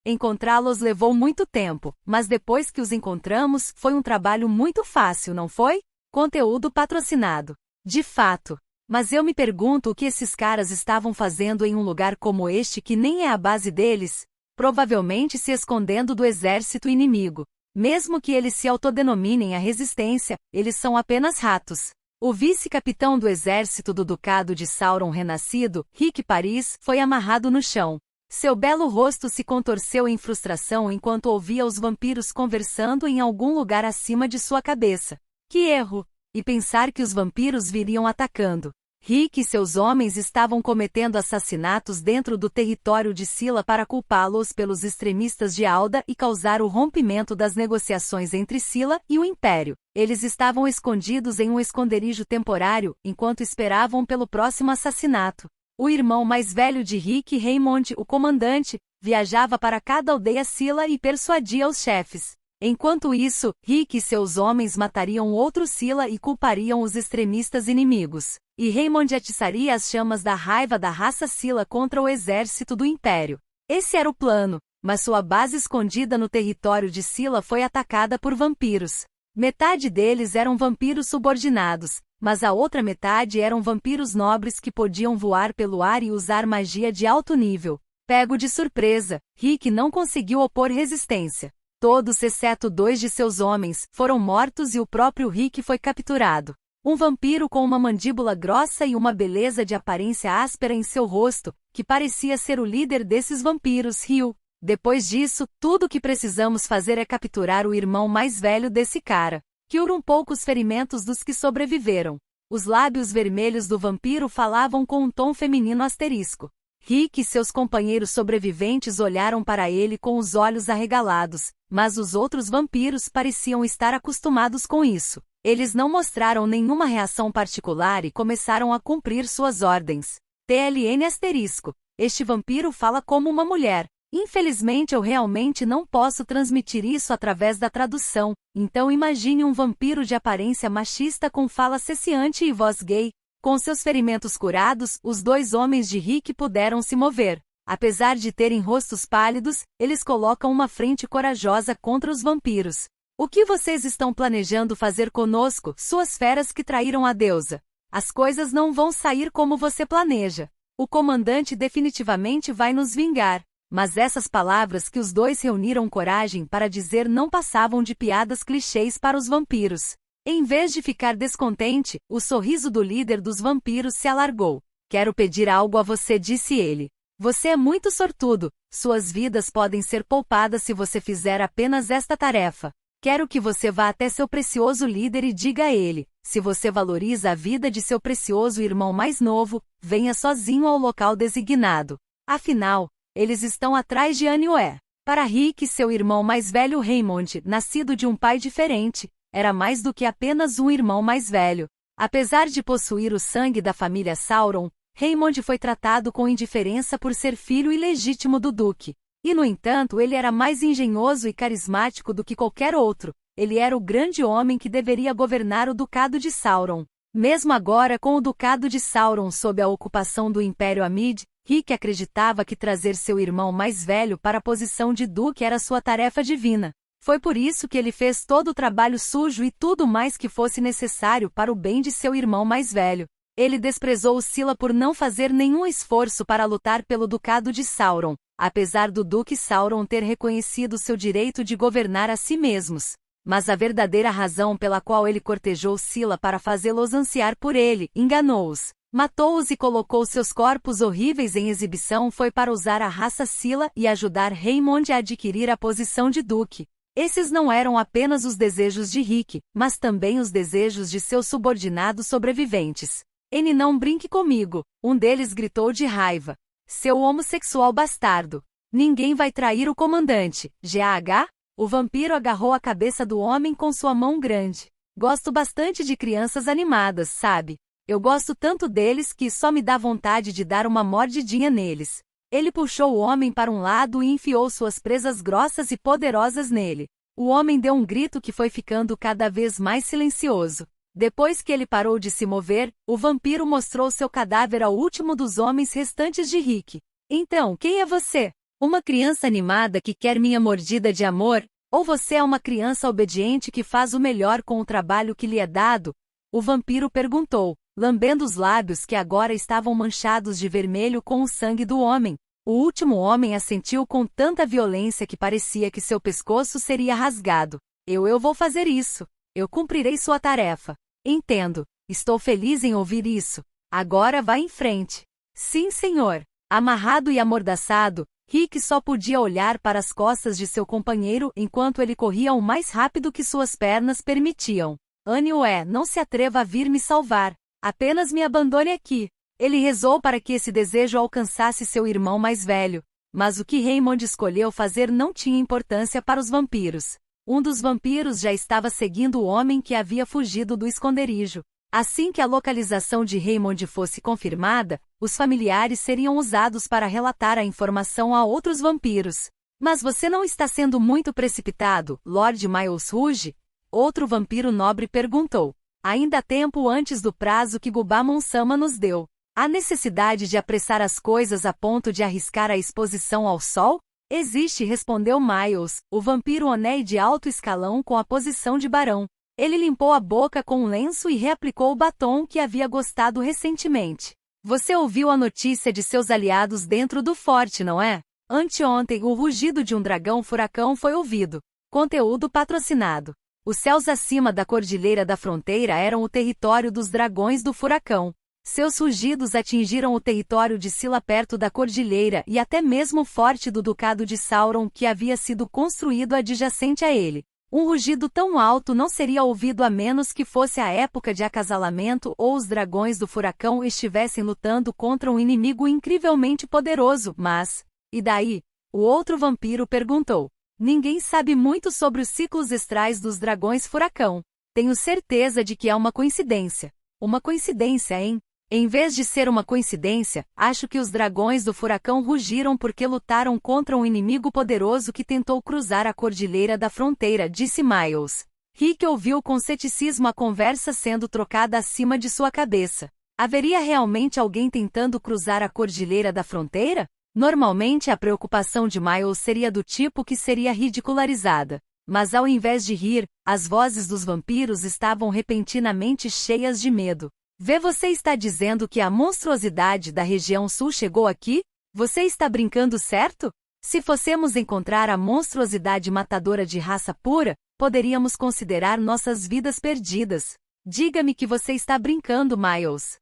Encontrá-los levou muito tempo, mas depois que os encontramos, foi um trabalho muito fácil, não foi? Conteúdo patrocinado. De fato. Mas eu me pergunto o que esses caras estavam fazendo em um lugar como este que nem é a base deles? Provavelmente se escondendo do exército inimigo. Mesmo que eles se autodenominem a resistência, eles são apenas ratos. O vice-capitão do exército do Ducado de Sauron renascido, Rick Paris, foi amarrado no chão. Seu belo rosto se contorceu em frustração enquanto ouvia os vampiros conversando em algum lugar acima de sua cabeça. Que erro! E pensar que os vampiros viriam atacando. Rick e seus homens estavam cometendo assassinatos dentro do território de Scylla para culpá-los pelos extremistas de Alda e causar o rompimento das negociações entre Scylla e o Império. Eles estavam escondidos em um esconderijo temporário, enquanto esperavam pelo próximo assassinato. O irmão mais velho de Rick, Raymond, o comandante, viajava para cada aldeia Scylla e persuadia os chefes. Enquanto isso, Rick e seus homens matariam outro Scylla e culpariam os extremistas inimigos. E Raymond atiçaria as chamas da raiva da raça Scylla contra o exército do Império. Esse era o plano, mas sua base escondida no território de Scylla foi atacada por vampiros. Metade deles eram vampiros subordinados, mas a outra metade eram vampiros nobres que podiam voar pelo ar e usar magia de alto nível. Pego de surpresa, Rick não conseguiu opor resistência. Todos exceto 2 de seus homens foram mortos e o próprio Rick foi capturado. Um vampiro com uma mandíbula grossa e uma beleza de aparência áspera em seu rosto, que parecia ser o líder desses vampiros, riu. Depois disso, tudo o que precisamos fazer é capturar o irmão mais velho desse cara. Cure um pouco os ferimentos dos que sobreviveram. Os lábios vermelhos do vampiro falavam com um tom feminino asterisco. Rick e seus companheiros sobreviventes olharam para ele com os olhos arregalados, mas os outros vampiros pareciam estar acostumados com isso. Eles não mostraram nenhuma reação particular e começaram a cumprir suas ordens. TLN asterisco. Este vampiro fala como uma mulher. Infelizmente eu realmente não posso transmitir isso através da tradução, então imagine um vampiro de aparência machista com fala cesseante e voz gay. Com seus ferimentos curados, os 2 homens de Rick puderam se mover. Apesar de terem rostos pálidos, eles colocam uma frente corajosa contra os vampiros. O que vocês estão planejando fazer conosco, suas feras que traíram a deusa? As coisas não vão sair como você planeja. O comandante definitivamente vai nos vingar. Mas essas palavras que os 2 reuniram coragem para dizer não passavam de piadas clichês para os vampiros. Em vez de ficar descontente, o sorriso do líder dos vampiros se alargou. Quero pedir algo a você, disse ele. Você é muito sortudo. Suas vidas podem ser poupadas se você fizer apenas esta tarefa. Quero que você vá até seu precioso líder e diga a ele, se você valoriza a vida de seu precioso irmão mais novo, venha sozinho ao local designado. Afinal, eles estão atrás de Aniue. Para Rick, seu irmão mais velho Raymond, nascido de um pai diferente, era mais do que apenas um irmão mais velho. Apesar de possuir o sangue da família Sauron, Raymond foi tratado com indiferença por ser filho ilegítimo do Duque. E no entanto ele era mais engenhoso e carismático do que qualquer outro. Ele era o grande homem que deveria governar o Ducado de Sauron. Mesmo agora com o Ducado de Sauron sob a ocupação do Império Amid, Rick acreditava que trazer seu irmão mais velho para a posição de Duque era sua tarefa divina. Foi por isso que ele fez todo o trabalho sujo e tudo mais que fosse necessário para o bem de seu irmão mais velho. Ele desprezou Scylla por não fazer nenhum esforço para lutar pelo Ducado de Sauron, apesar do Duque Sauron ter reconhecido seu direito de governar a si mesmos. Mas a verdadeira razão pela qual ele cortejou Scylla para fazê-los ansiar por ele, enganou-os. Matou-os e colocou seus corpos horríveis em exibição foi para usar a raça Scylla e ajudar Raymond a adquirir a posição de Duque. Esses não eram apenas os desejos de Rick, mas também os desejos de seus subordinados sobreviventes. N não brinque comigo, um deles gritou de raiva. Seu homossexual bastardo. Ninguém vai trair o comandante, GAH? O vampiro agarrou a cabeça do homem com sua mão grande. Gosto bastante de crianças animadas, sabe? Eu gosto tanto deles que só me dá vontade de dar uma mordidinha neles. Ele puxou o homem para um lado e enfiou suas presas grossas e poderosas nele. O homem deu um grito que foi ficando cada vez mais silencioso. Depois que ele parou de se mover, o vampiro mostrou seu cadáver ao último dos homens restantes de Rick. Então, quem é você? Uma criança animada que quer minha mordida de amor? Ou você é uma criança obediente que faz o melhor com o trabalho que lhe é dado? O vampiro perguntou, lambendo os lábios que agora estavam manchados de vermelho com o sangue do homem. O último homem assentiu com tanta violência que parecia que seu pescoço seria rasgado. Eu vou fazer isso. Eu cumprirei sua tarefa. Entendo. Estou feliz em ouvir isso. Agora vá em frente. Sim, senhor. Amarrado e amordaçado, Rick só podia olhar para as costas de seu companheiro enquanto ele corria o mais rápido que suas pernas permitiam. Annie, não se atreva a vir me salvar. Apenas me abandone aqui. Ele rezou para que esse desejo alcançasse seu irmão mais velho. Mas o que Raymond escolheu fazer não tinha importância para os vampiros. Um dos vampiros já estava seguindo o homem que havia fugido do esconderijo. Assim que a localização de Raymond fosse confirmada, os familiares seriam usados para relatar a informação a outros vampiros. Mas você não está sendo muito precipitado, Lord Miles Rouge? Outro vampiro nobre perguntou. Ainda há tempo antes do prazo que Gubamon-sama nos deu. Há necessidade de apressar as coisas a ponto de arriscar a exposição ao sol? Existe, respondeu Miles, o vampiro Oné de alto escalão com a posição de barão. Ele limpou a boca com um lenço e reaplicou o batom que havia gostado recentemente. Você ouviu a notícia de seus aliados dentro do forte, não é? Anteontem, o rugido de um dragão furacão foi ouvido. Conteúdo patrocinado. Os céus acima da Cordilheira da Fronteira eram o território dos dragões do furacão. Seus rugidos atingiram o território de Sila perto da cordilheira e até mesmo o forte do Ducado de Sauron que havia sido construído adjacente a ele. Um rugido tão alto não seria ouvido a menos que fosse a época de acasalamento ou os dragões do furacão estivessem lutando contra um inimigo incrivelmente poderoso, mas... E daí? O outro vampiro perguntou. Ninguém sabe muito sobre os ciclos astrais dos dragões furacão. Tenho certeza de que é uma coincidência. Uma coincidência, hein? Em vez de ser uma coincidência, acho que os dragões do furacão rugiram porque lutaram contra um inimigo poderoso que tentou cruzar a Cordilheira da Fronteira, disse Miles. Rick ouviu com ceticismo a conversa sendo trocada acima de sua cabeça. Haveria realmente alguém tentando cruzar a Cordilheira da Fronteira? Normalmente a preocupação de Miles seria do tipo que seria ridicularizada. Mas ao invés de rir, as vozes dos vampiros estavam repentinamente cheias de medo. Você está dizendo que a monstruosidade da região sul chegou aqui? Você está brincando, certo? Se fossemos encontrar a monstruosidade matadora de raça pura, poderíamos considerar nossas vidas perdidas. Diga-me que você está brincando, Miles.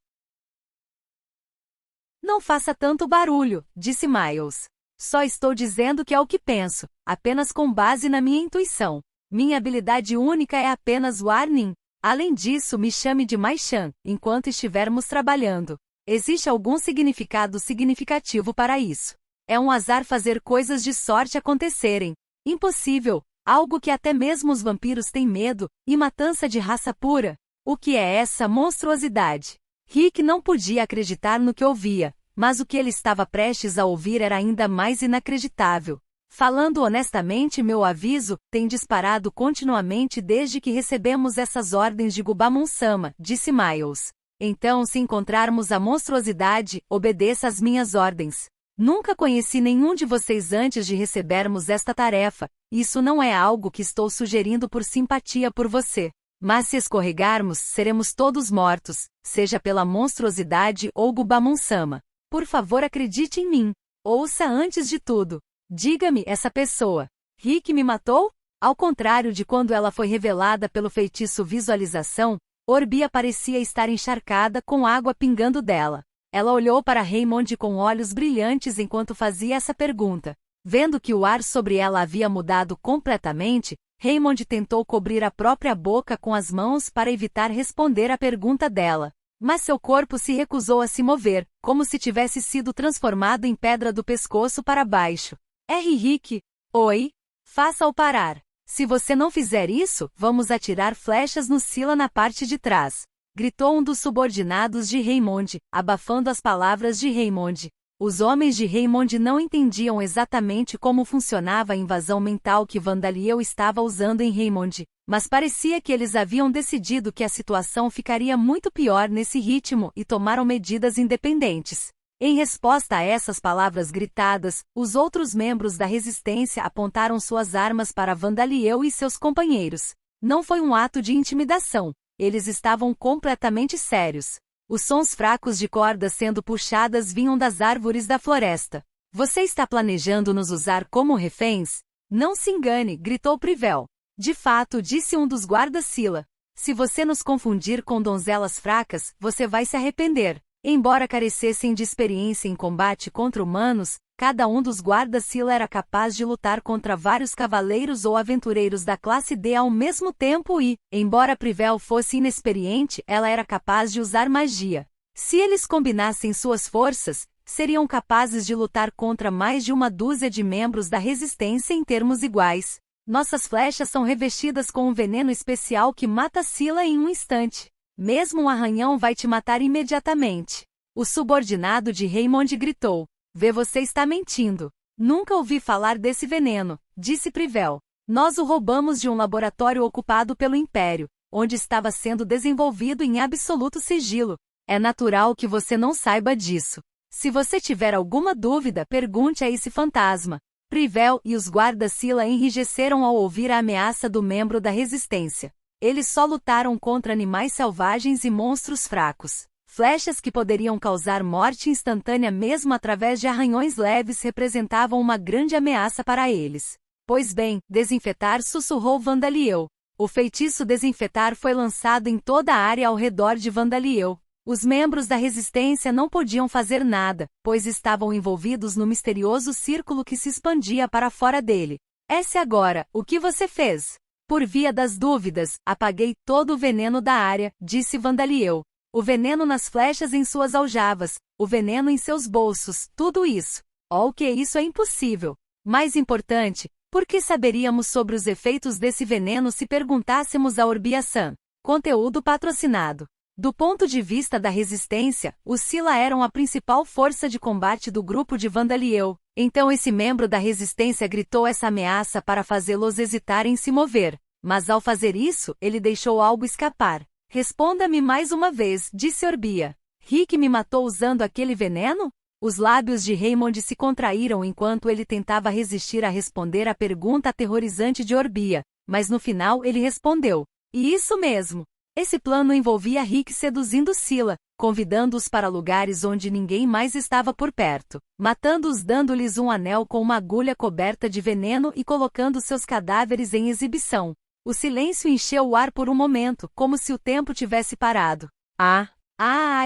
Não faça tanto barulho, disse Miles. Só estou dizendo que é o que penso, apenas com base na minha intuição. Minha habilidade única é apenas warning. Além disso, me chame de Mai-chan, enquanto estivermos trabalhando. Existe algum significado significativo para isso. É um azar fazer coisas de sorte acontecerem. Impossível, algo que até mesmo os vampiros têm medo, e matança de raça pura. O que é essa monstruosidade? Rick não podia acreditar no que ouvia, mas o que ele estava prestes a ouvir era ainda mais inacreditável. Falando honestamente, meu aviso tem disparado continuamente desde que recebemos essas ordens de Gubamon-sama, disse Miles. Então, se encontrarmos a monstruosidade, obedeça às minhas ordens. Nunca conheci nenhum de vocês antes de recebermos esta tarefa. Isso não é algo que estou sugerindo por simpatia por você. Mas se escorregarmos, seremos todos mortos, seja pela monstruosidade ou Gubamon-sama. Por favor, acredite em mim. Ouça antes de tudo. Diga-me, essa pessoa. Rick me matou? Ao contrário de quando ela foi revelada pelo feitiço Visualização, Orbia parecia estar encharcada com água pingando dela. Ela olhou para Raymond com olhos brilhantes enquanto fazia essa pergunta. Vendo que o ar sobre ela havia mudado completamente, Raymond tentou cobrir a própria boca com as mãos para evitar responder à pergunta dela. Mas seu corpo se recusou a se mover, como se tivesse sido transformado em pedra do pescoço para baixo. Rick. Oi? Faça-o parar. Se você não fizer isso, vamos atirar flechas no Sila na parte de trás. Gritou um dos subordinados de Raymond, abafando as palavras de Raymond. Os homens de Raymond não entendiam exatamente como funcionava a invasão mental que Vandaliel estava usando em Raymond, mas parecia que eles haviam decidido que a situação ficaria muito pior nesse ritmo e tomaram medidas independentes. Em resposta a essas palavras gritadas, os outros membros da resistência apontaram suas armas para Vandaliel e seus companheiros. Não foi um ato de intimidação. Eles estavam completamente sérios. Os sons fracos de cordas sendo puxadas vinham das árvores da floresta. Você está planejando nos usar como reféns? Não se engane, gritou Privel. De fato, disse um dos guardas Sila. Se você nos confundir com donzelas fracas, você vai se arrepender. Embora carecessem de experiência em combate contra humanos, cada um dos guardas Sila era capaz de lutar contra vários cavaleiros ou aventureiros da classe D ao mesmo tempo e, embora Privel fosse inexperiente, ela era capaz de usar magia. Se eles combinassem suas forças, seriam capazes de lutar contra mais de uma dúzia de membros da resistência em termos iguais. Nossas flechas são revestidas com um veneno especial que mata Sila em um instante. Mesmo um arranhão vai te matar imediatamente. O subordinado de Raymond gritou. Vê, você está mentindo. Nunca ouvi falar desse veneno, disse Privel. Nós o roubamos de um laboratório ocupado pelo Império, onde estava sendo desenvolvido em absoluto sigilo. É natural que você não saiba disso. Se você tiver alguma dúvida, pergunte a esse fantasma. Privel e os guardas Sila enrijeceram ao ouvir a ameaça do membro da resistência. Eles só lutaram contra animais selvagens e monstros fracos. Flechas que poderiam causar morte instantânea mesmo através de arranhões leves representavam uma grande ameaça para eles. Pois bem, desinfetar, sussurrou Vandaliel. O feitiço desinfetar foi lançado em toda a área ao redor de Vandaliel. Os membros da resistência não podiam fazer nada, pois estavam envolvidos no misterioso círculo que se expandia para fora dele. Esse agora, o que você fez? Por via das dúvidas, apaguei todo o veneno da área, disse Vandaliel. O veneno nas flechas em suas aljavas, o veneno em seus bolsos, tudo isso. Oh, que isso é impossível. Mais importante, por que saberíamos sobre os efeitos desse veneno se perguntássemos a Orbia-san? Conteúdo patrocinado. Do ponto de vista da resistência, os Sila eram a principal força de combate do grupo de Vandaliel. Então esse membro da resistência gritou essa ameaça para fazê-los hesitar em se mover. Mas ao fazer isso, ele deixou algo escapar. Responda-me mais uma vez, disse Orbia. Rick me matou usando aquele veneno? Os lábios de Raymond se contraíram enquanto ele tentava resistir a responder à pergunta aterrorizante de Orbia. Mas no final ele respondeu. E isso mesmo. Esse plano envolvia Rick seduzindo Sila, convidando-os para lugares onde ninguém mais estava por perto, matando-os dando-lhes um anel com uma agulha coberta de veneno e colocando seus cadáveres em exibição. O silêncio encheu o ar por um momento, como se o tempo tivesse parado.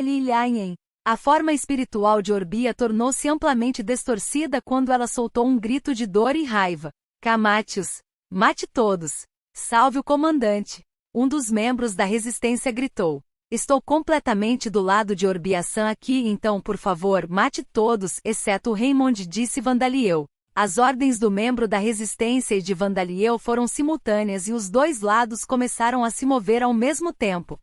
Lilianen. A forma espiritual de Orbia tornou-se amplamente distorcida quando ela soltou um grito de dor e raiva. Camatius. Mate todos. Salve o comandante. Um dos membros da resistência gritou. Estou completamente do lado de Orbia-san aqui, então por favor, mate todos, exceto Raymond, disse Vandaliel. As ordens do membro da resistência e de Vandaliel foram simultâneas e os dois lados começaram a se mover ao mesmo tempo.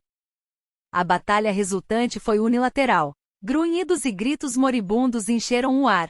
A batalha resultante foi unilateral. Grunhidos e gritos moribundos encheram o ar.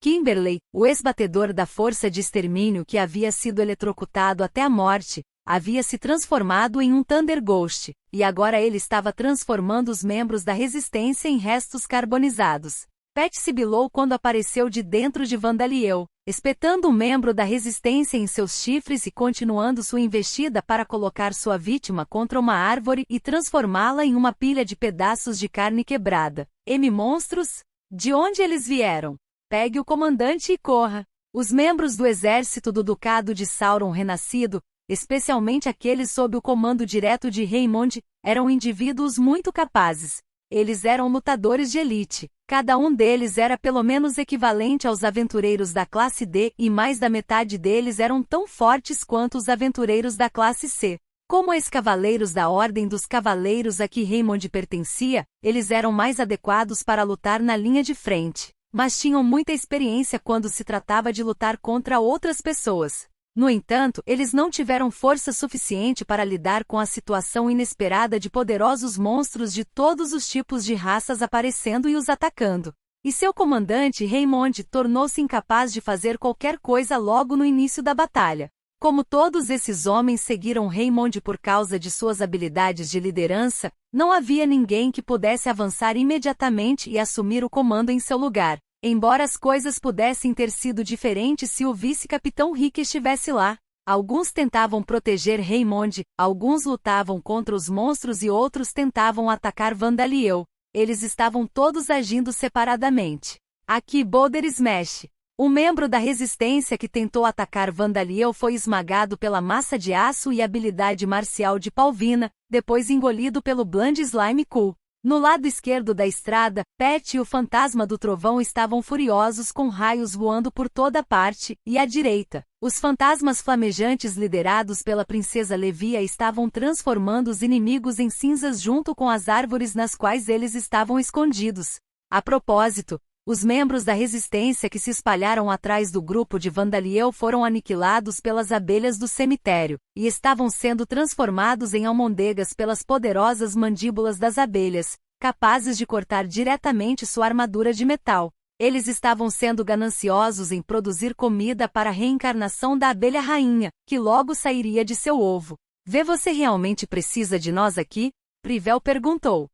Kimberley, o ex-batedor da força de extermínio que havia sido eletrocutado até a morte, havia se transformado em um Thunder Ghost, e agora ele estava transformando os membros da resistência em restos carbonizados. Pat sibilou quando apareceu de dentro de Vandaliel, espetando um membro da resistência em seus chifres e continuando sua investida para colocar sua vítima contra uma árvore e transformá-la em uma pilha de pedaços de carne quebrada. Monstros? De onde eles vieram? Pegue o comandante e corra. Os membros do exército do Ducado de Sauron renascido, especialmente aqueles sob o comando direto de Raymond, eram indivíduos muito capazes. Eles eram lutadores de elite. Cada um deles era pelo menos equivalente aos aventureiros da classe D e mais da metade deles eram tão fortes quanto os aventureiros da classe C. Como ex-cavaleiros da Ordem dos Cavaleiros a que Raymond pertencia, eles eram mais adequados para lutar na linha de frente, mas tinham muita experiência quando se tratava de lutar contra outras pessoas. No entanto, eles não tiveram força suficiente para lidar com a situação inesperada de poderosos monstros de todos os tipos de raças aparecendo e os atacando. E seu comandante Raymond tornou-se incapaz de fazer qualquer coisa logo no início da batalha. Como todos esses homens seguiram Raymond por causa de suas habilidades de liderança, Não havia ninguém que pudesse avançar imediatamente e assumir o comando em seu lugar, embora as coisas pudessem ter sido diferentes se o vice-capitão Rick estivesse lá. Alguns tentavam proteger Raymond, alguns lutavam contra os monstros e outros tentavam atacar Vandaliel. Eles estavam todos agindo separadamente. Aqui Boulder Smash. Um membro da resistência que tentou atacar Vandaliel foi esmagado pela massa de aço e habilidade marcial de Palvina, depois engolido pelo Bland Slime Cool. No lado esquerdo da estrada, Pat e o fantasma do trovão estavam furiosos com raios voando por toda parte, e à direita, os fantasmas flamejantes liderados pela princesa Levia estavam transformando os inimigos em cinzas junto com as árvores nas quais eles estavam escondidos. A propósito, os membros da resistência que se espalharam atrás do grupo de Vandaliel foram aniquilados pelas abelhas do cemitério, e estavam sendo transformados em almôndegas pelas poderosas mandíbulas das abelhas, capazes de cortar diretamente sua armadura de metal. Eles estavam sendo gananciosos em produzir comida para a reencarnação da abelha rainha, que logo sairia de seu ovo. Vê, você realmente precisa de nós aqui? Privel perguntou.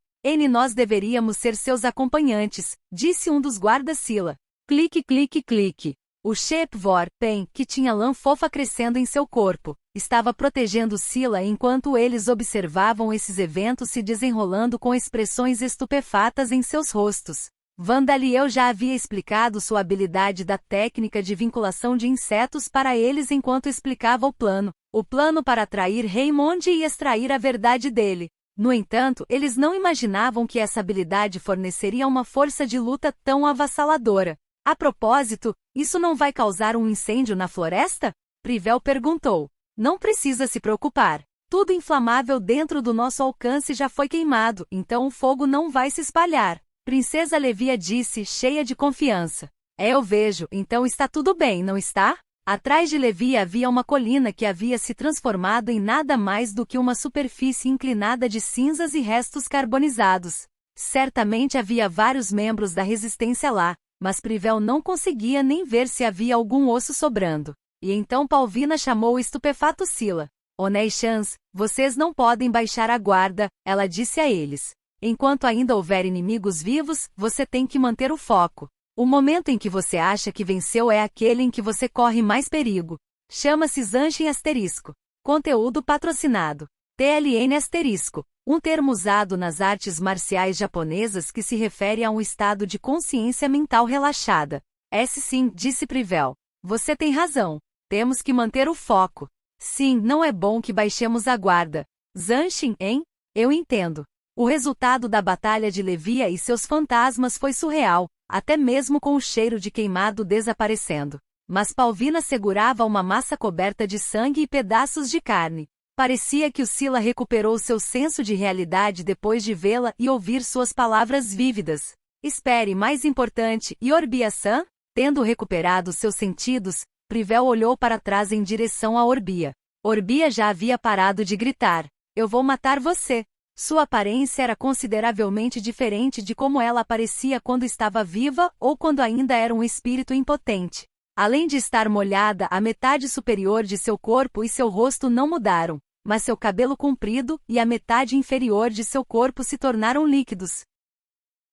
Nós deveríamos ser seus acompanhantes, disse um dos guardas Sila. Clique, clique, clique. O Shepvor, Pen, que tinha lã fofa crescendo em seu corpo, estava protegendo Sila enquanto eles observavam esses eventos se desenrolando com expressões estupefatas em seus rostos. Vandaliel já havia explicado sua habilidade da técnica de vinculação de insetos para eles enquanto explicava o plano para atrair Raymond e extrair a verdade dele. No entanto, eles não imaginavam que essa habilidade forneceria uma força de luta tão avassaladora. A propósito, isso não vai causar um incêndio na floresta? Privel perguntou. Não precisa se preocupar. Tudo inflamável dentro do nosso alcance já foi queimado, então o fogo não vai se espalhar. Princesa Levia disse, cheia de confiança. Eu vejo, então está tudo bem, não está? Atrás de Levia havia uma colina que havia se transformado em nada mais do que uma superfície inclinada de cinzas e restos carbonizados. Certamente havia vários membros da resistência lá, mas Privel não conseguia nem ver se havia algum osso sobrando. E então Palvina chamou o estupefato Sila. Onei-chans, vocês não podem baixar a guarda, ela disse a eles. Enquanto ainda houver inimigos vivos, você tem que manter o foco. O momento em que você acha que venceu é aquele em que você corre mais perigo. Chama-se Zanshin asterisco. Conteúdo patrocinado. TLN asterisco. Um termo usado nas artes marciais japonesas que se refere a um estado de consciência mental relaxada. Sim, disse Privel. Você tem razão. Temos que manter o foco. Sim, não é bom que baixemos a guarda. Zanshin, hein? Eu entendo. O resultado da batalha de Levia e seus fantasmas foi surreal, até mesmo com o cheiro de queimado desaparecendo. Mas Palvina segurava uma massa coberta de sangue e pedaços de carne. Parecia que o Sila recuperou seu senso de realidade depois de vê-la e ouvir suas palavras vívidas. Espere, mais importante, e Orbia-san? Tendo recuperado seus sentidos, Privel olhou para trás em direção a Orbia. Orbia já havia parado de gritar. Eu vou matar você. Sua aparência era consideravelmente diferente de como ela aparecia quando estava viva ou quando ainda era um espírito impotente. Além de estar molhada, a metade superior de seu corpo e seu rosto não mudaram, mas seu cabelo comprido e a metade inferior de seu corpo se tornaram líquidos.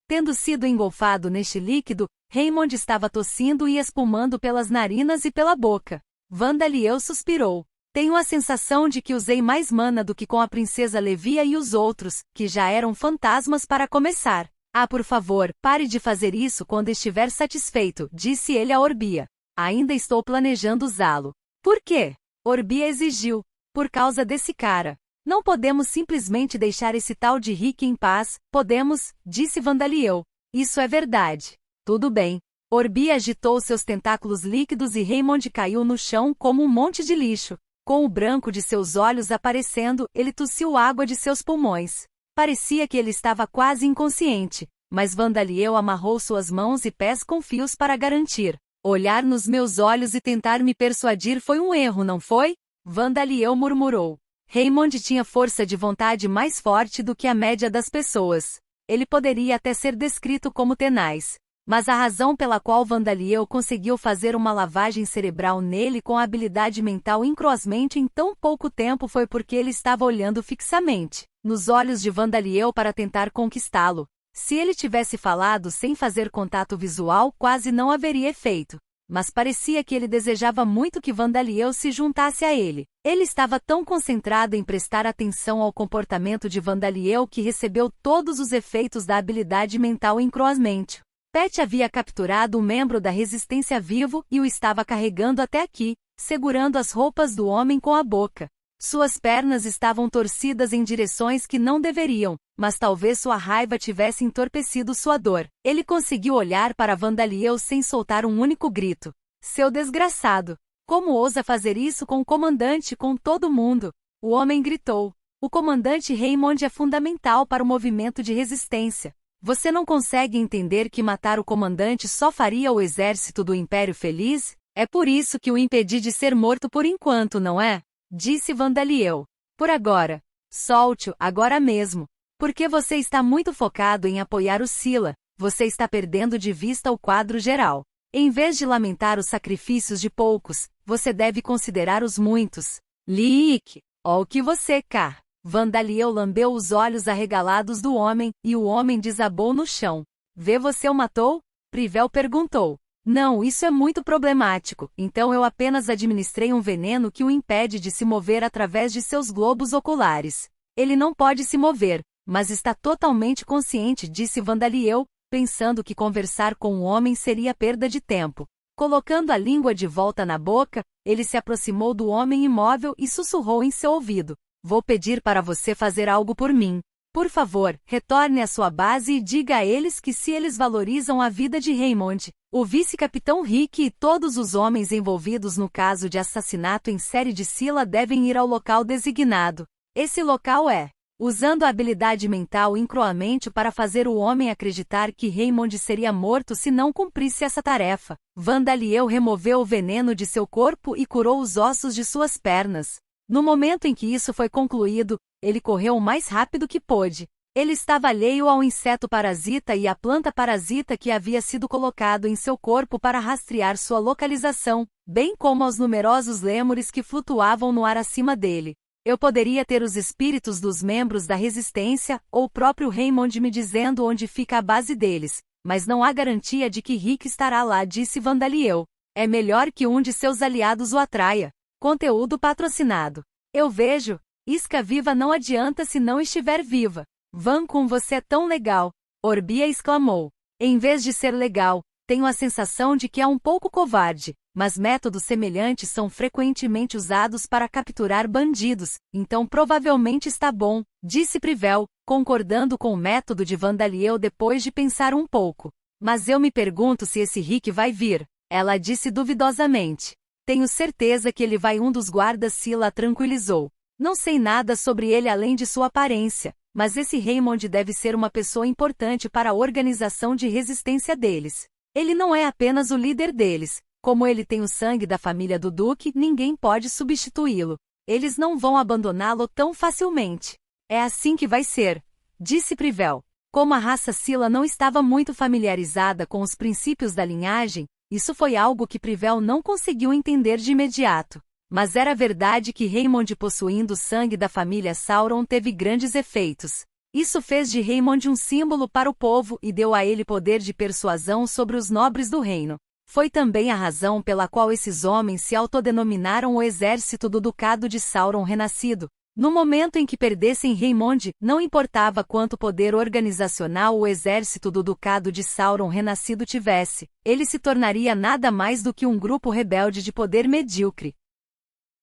Tendo sido engolfado neste líquido, Raymond estava tossindo e espumando pelas narinas e pela boca. Vandaliel suspirou. Tenho a sensação de que usei mais mana do que com a princesa Levia e os outros, que já eram fantasmas para começar. Por favor, pare de fazer isso quando estiver satisfeito, disse ele a Orbia. Ainda estou planejando usá-lo. Por quê? Orbia exigiu. Por causa desse cara. Não podemos simplesmente deixar esse tal de Rick em paz, podemos, disse Vandaliel. Isso é verdade. Tudo bem. Orbia agitou seus tentáculos líquidos e Raymond caiu no chão como um monte de lixo. Com o branco de seus olhos aparecendo, ele tossiu água de seus pulmões. Parecia que ele estava quase inconsciente, mas Vandaliel amarrou suas mãos e pés com fios para garantir. Olhar nos meus olhos e tentar me persuadir foi um erro, não foi? Vandaliel murmurou. Raymond tinha força de vontade mais forte do que a média das pessoas. Ele poderia até ser descrito como tenaz. Mas a razão pela qual Vandaliel conseguiu fazer uma lavagem cerebral nele com a habilidade mental incrossmente em tão pouco tempo foi porque ele estava olhando fixamente nos olhos de Vandaliel para tentar conquistá-lo. Se ele tivesse falado sem fazer contato visual, quase não haveria efeito. Mas parecia que ele desejava muito que Vandaliel se juntasse a ele. Ele estava tão concentrado em prestar atenção ao comportamento de Vandaliel que recebeu todos os efeitos da habilidade mental incrossmente. Pet havia capturado um membro da resistência vivo e o estava carregando até aqui, segurando as roupas do homem com a boca. Suas pernas estavam torcidas em direções que não deveriam, mas talvez sua raiva tivesse entorpecido sua dor. Ele conseguiu olhar para Vandaliel sem soltar um único grito. Seu desgraçado! Como ousa fazer isso com o comandante, com todo mundo? O homem gritou. O comandante Raymond é fundamental para o movimento de resistência. Você não consegue entender que matar o comandante só faria o exército do Império feliz? É por isso que o impedi de ser morto por enquanto, não é? Disse Vandaliel. Por agora. Solte-o, agora mesmo. Porque você está muito focado em apoiar o Scylla, você está perdendo de vista o quadro geral. Em vez de lamentar os sacrifícios de poucos, você deve considerar os muitos. Liik, ó o que você quer. Vandaliel lambeu os olhos arregalados do homem, e o homem desabou no chão. Vê você o matou? Privel perguntou. Não, isso é muito problemático, então eu apenas administrei um veneno que o impede de se mover através de seus globos oculares. Ele não pode se mover, mas está totalmente consciente, disse Vandaliel, pensando que conversar com o homem seria perda de tempo. Colocando a língua de volta na boca, ele se aproximou do homem imóvel e sussurrou em seu ouvido. Vou pedir para você fazer algo por mim. Por favor, retorne à sua base e diga a eles que se eles valorizam a vida de Raymond, o vice-capitão Rick e todos os homens envolvidos no caso de assassinato em série de Scylla devem ir ao local designado. Esse local é, usando a habilidade mental incroamente para fazer o homem acreditar que Raymond seria morto se não cumprisse essa tarefa. Vandaliel removeu o veneno de seu corpo e curou os ossos de suas pernas. No momento em que isso foi concluído, ele correu o mais rápido que pôde. Ele estava alheio ao inseto parasita e à planta parasita que havia sido colocado em seu corpo para rastrear sua localização, bem como aos numerosos lêmures que flutuavam no ar acima dele. Eu poderia ter os espíritos dos membros da resistência, ou o próprio Raymond me dizendo onde fica a base deles, mas não há garantia de que Rick estará lá, disse Vandaliel. É melhor que um de seus aliados o atraia. Conteúdo patrocinado. Eu vejo. Isca viva não adianta se não estiver viva. Van com você é tão legal. Orbia exclamou. Em vez de ser legal, tenho a sensação de que é um pouco covarde, mas métodos semelhantes são frequentemente usados para capturar bandidos, então provavelmente está bom, disse Privel, concordando com o método de Vandaliel depois de pensar um pouco. Mas eu me pergunto se esse Rick vai vir, ela disse duvidosamente. Tenho certeza que ele vai, um dos guardas Scylla tranquilizou. Não sei nada sobre ele além de sua aparência, mas esse Raymond deve ser uma pessoa importante para a organização de resistência deles. Ele não é apenas o líder deles, como ele tem o sangue da família do Duque, ninguém pode substituí-lo. Eles não vão abandoná-lo tão facilmente. É assim que vai ser, disse Privel. Como a raça Scylla não estava muito familiarizada com os princípios da linhagem, isso foi algo que Privel não conseguiu entender de imediato. Mas era verdade que Raymond possuindo o sangue da família Sauron teve grandes efeitos. Isso fez de Raymond um símbolo para o povo e deu a ele poder de persuasão sobre os nobres do reino. Foi também a razão pela qual esses homens se autodenominaram o exército do Ducado de Sauron renascido. No momento em que perdessem Raymond, não importava quanto poder organizacional o exército do Ducado de Sauron renascido tivesse, ele se tornaria nada mais do que um grupo rebelde de poder medíocre.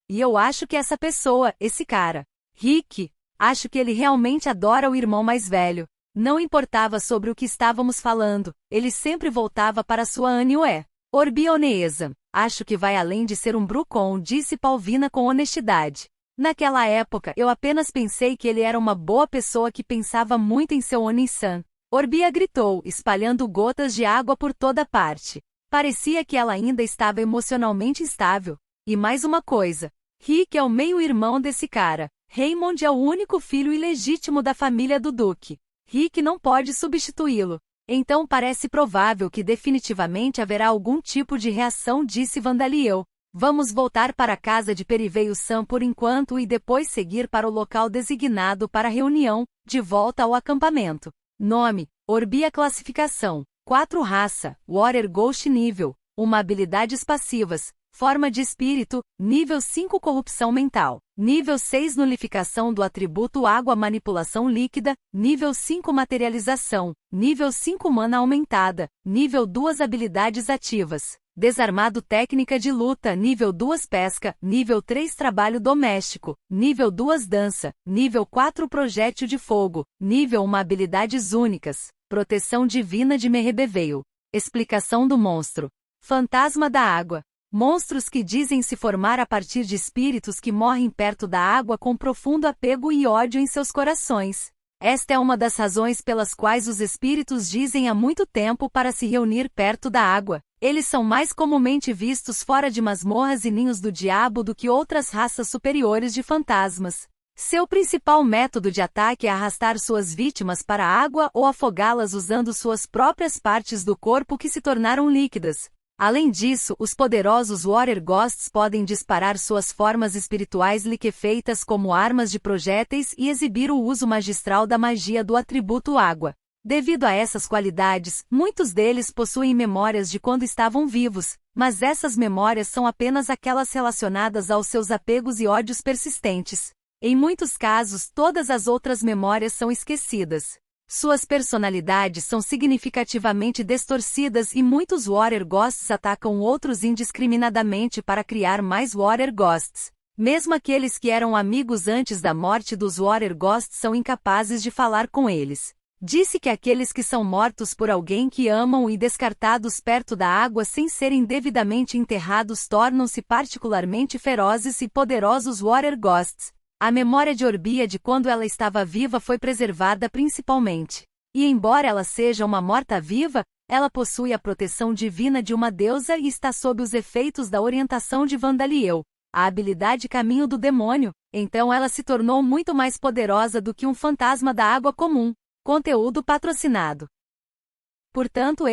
E eu acho que essa pessoa, esse cara, Rick, acho que ele realmente adora o irmão mais velho. Não importava sobre o que estávamos falando, ele sempre voltava para sua Aniué. Orbioneesa, acho que vai além de ser um Brucon, disse Palvina com honestidade. Naquela época, eu apenas pensei que ele era uma boa pessoa que pensava muito em seu Oni-san. Orbia gritou, espalhando gotas de água por toda parte. Parecia que ela ainda estava emocionalmente instável. E mais uma coisa. Rick é o meio-irmão desse cara. Raymond é o único filho ilegítimo da família do Duque. Rick não pode substituí-lo. Então parece provável que definitivamente haverá algum tipo de reação, disse Vandaliel. Vamos voltar para a casa de Periveio Sam por enquanto e depois seguir para o local designado para a reunião, de volta ao acampamento. Nome, Orbia. Classificação, 4 raça, Water Ghost nível, 1 habilidades passivas, forma de espírito, nível 5 corrupção mental, nível 6 nulificação do atributo água manipulação líquida, nível 5 materialização, nível 5 mana aumentada, nível 2 habilidades ativas. Desarmado técnica de luta, nível 2 pesca, nível 3 trabalho doméstico, nível 2 dança, nível 4 projétil de fogo, nível 1 habilidades únicas, proteção divina de Merebeveio. Explicação do monstro. Fantasma da água. Monstros que dizem se formar a partir de espíritos que morrem perto da água com profundo apego e ódio em seus corações. Esta é uma das razões pelas quais os espíritos dizem há muito tempo para se reunir perto da água. Eles são mais comumente vistos fora de masmorras e ninhos do diabo do que outras raças superiores de fantasmas. Seu principal método de ataque é arrastar suas vítimas para a água ou afogá-las usando suas próprias partes do corpo que se tornaram líquidas. Além disso, os poderosos Water Ghosts podem disparar suas formas espirituais liquefeitas como armas de projéteis e exibir o uso magistral da magia do atributo água. Devido a essas qualidades, muitos deles possuem memórias de quando estavam vivos, mas essas memórias são apenas aquelas relacionadas aos seus apegos e ódios persistentes. Em muitos casos, todas as outras memórias são esquecidas. Suas personalidades são significativamente distorcidas e muitos Water Ghosts atacam outros indiscriminadamente para criar mais Water Ghosts. Mesmo aqueles que eram amigos antes da morte dos Water Ghosts são incapazes de falar com eles. Disse que aqueles que são mortos por alguém que amam e descartados perto da água sem serem devidamente enterrados tornam-se particularmente ferozes e poderosos Water Ghosts. A memória de Orbia de quando ela estava viva foi preservada principalmente. E embora ela seja uma morta-viva, ela possui a proteção divina de uma deusa e está sob os efeitos da orientação de Vandaliel, a habilidade caminho do demônio, então ela se tornou muito mais poderosa do que um fantasma da água comum. Conteúdo patrocinado. Portanto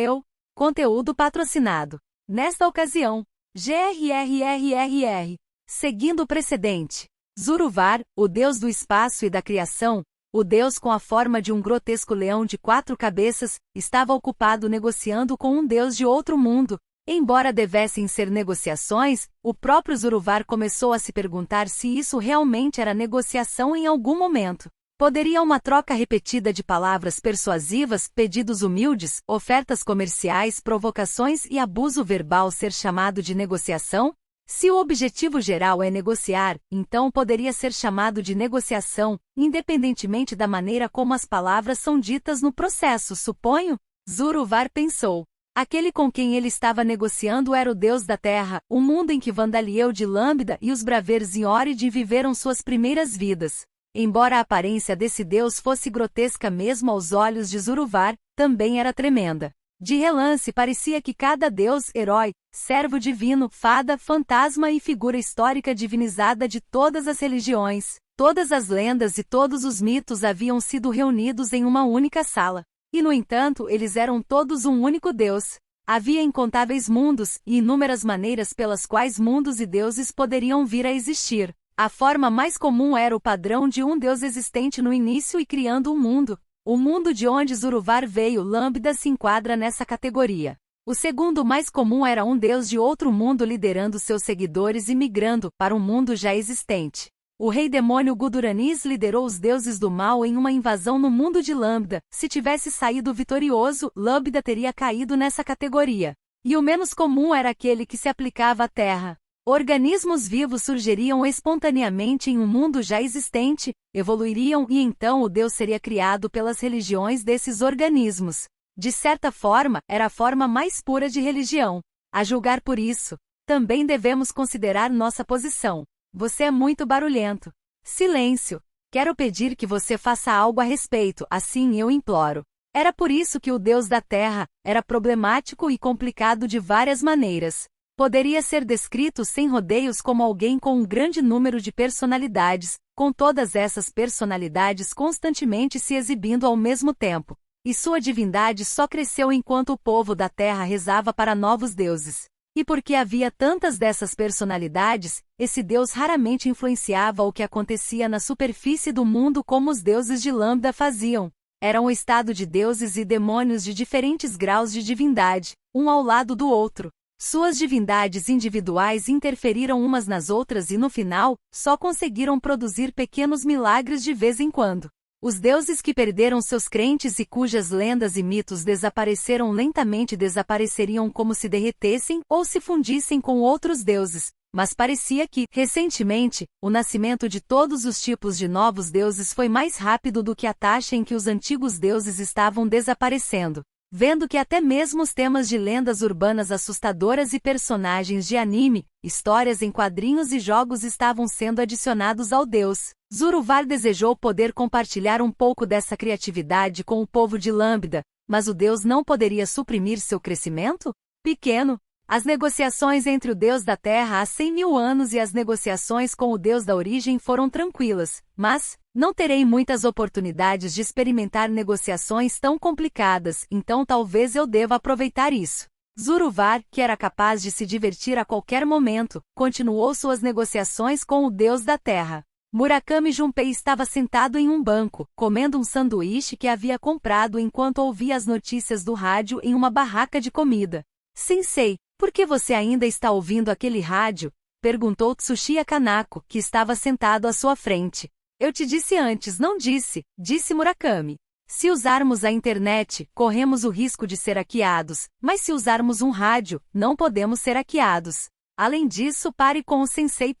conteúdo patrocinado. Nesta ocasião, GRRRRR. Seguindo o precedente. Zuruvar, o deus do espaço e da criação, o deus com a forma de um grotesco leão de 4 cabeças, estava ocupado negociando com um deus de outro mundo. Embora devessem ser negociações, o próprio Zuruvar começou a se perguntar se isso realmente era negociação em algum momento. Poderia uma troca repetida de palavras persuasivas, pedidos humildes, ofertas comerciais, provocações e abuso verbal ser chamado de negociação? Se o objetivo geral é negociar, então poderia ser chamado de negociação, independentemente da maneira como as palavras são ditas no processo, suponho? Zuruvar pensou. Aquele com quem ele estava negociando era o deus da terra, o mundo em que Vandaliel de Lambda e os Bravers em Origin viveram suas primeiras vidas. Embora a aparência desse deus fosse grotesca mesmo aos olhos de Zuruvar, também era tremenda. De relance parecia que cada deus, herói, servo divino, fada, fantasma e figura histórica divinizada de todas as religiões, todas as lendas e todos os mitos haviam sido reunidos em uma única sala. E no entanto, eles eram todos um único deus. Havia incontáveis mundos e inúmeras maneiras pelas quais mundos e deuses poderiam vir a existir. A forma mais comum era o padrão de um deus existente no início e criando um mundo. O mundo de onde Zuruvar veio, Lambda, se enquadra nessa categoria. O segundo mais comum era um deus de outro mundo liderando seus seguidores e migrando para um mundo já existente. O rei demônio Guduranis liderou os deuses do mal em uma invasão no mundo de Lambda. Se tivesse saído vitorioso, Lambda teria caído nessa categoria. E o menos comum era aquele que se aplicava à Terra. Organismos vivos surgiriam espontaneamente em um mundo já existente, evoluiriam e então o Deus seria criado pelas religiões desses organismos. De certa forma, era a forma mais pura de religião. A julgar por isso, também devemos considerar nossa posição. Você é muito barulhento. Silêncio. Quero pedir que você faça algo a respeito, assim eu imploro. Era por isso que o Deus da Terra era problemático e complicado de várias maneiras. Poderia ser descrito sem rodeios como alguém com um grande número de personalidades, com todas essas personalidades constantemente se exibindo ao mesmo tempo. e sua divindade só cresceu enquanto o povo da terra rezava para novos deuses. E porque havia tantas dessas personalidades, esse deus raramente influenciava o que acontecia na superfície do mundo como os deuses de Lambda faziam. Era um estado de deuses e demônios de diferentes graus de divindade, um ao lado do outro. Suas divindades individuais interferiram umas nas outras e no final, só conseguiram produzir pequenos milagres de vez em quando. Os deuses que perderam seus crentes e cujas lendas e mitos desapareceram lentamente desapareceriam como se derretessem ou se fundissem com outros deuses, mas parecia que, recentemente, o nascimento de todos os tipos de novos deuses foi mais rápido do que a taxa em que os antigos deuses estavam desaparecendo. Vendo que até mesmo os temas de lendas urbanas assustadoras e personagens de anime, histórias em quadrinhos e jogos estavam sendo adicionados ao deus, Zurvar desejou poder compartilhar um pouco dessa criatividade com o povo de Lambda, mas o deus não poderia suprimir seu crescimento? Pequeno. As negociações entre o deus da Terra há 100 mil anos e as negociações com o deus da origem foram tranquilas, mas não terei muitas oportunidades de experimentar negociações tão complicadas, então talvez eu deva aproveitar isso. Zurvar, que era capaz de se divertir a qualquer momento, continuou suas negociações com o deus da Terra. Murakami Junpei estava sentado em um banco, comendo um sanduíche que havia comprado enquanto ouvia as notícias do rádio em uma barraca de comida. Sensei, por que você ainda está ouvindo aquele rádio? Perguntou Tsushiya Kanako, que estava sentado à sua frente. Eu te disse antes, não disse, disse Murakami. Se usarmos a internet, corremos o risco de ser hackeados, mas se usarmos um rádio, não podemos ser hackeados. Além disso, pare com o sensei.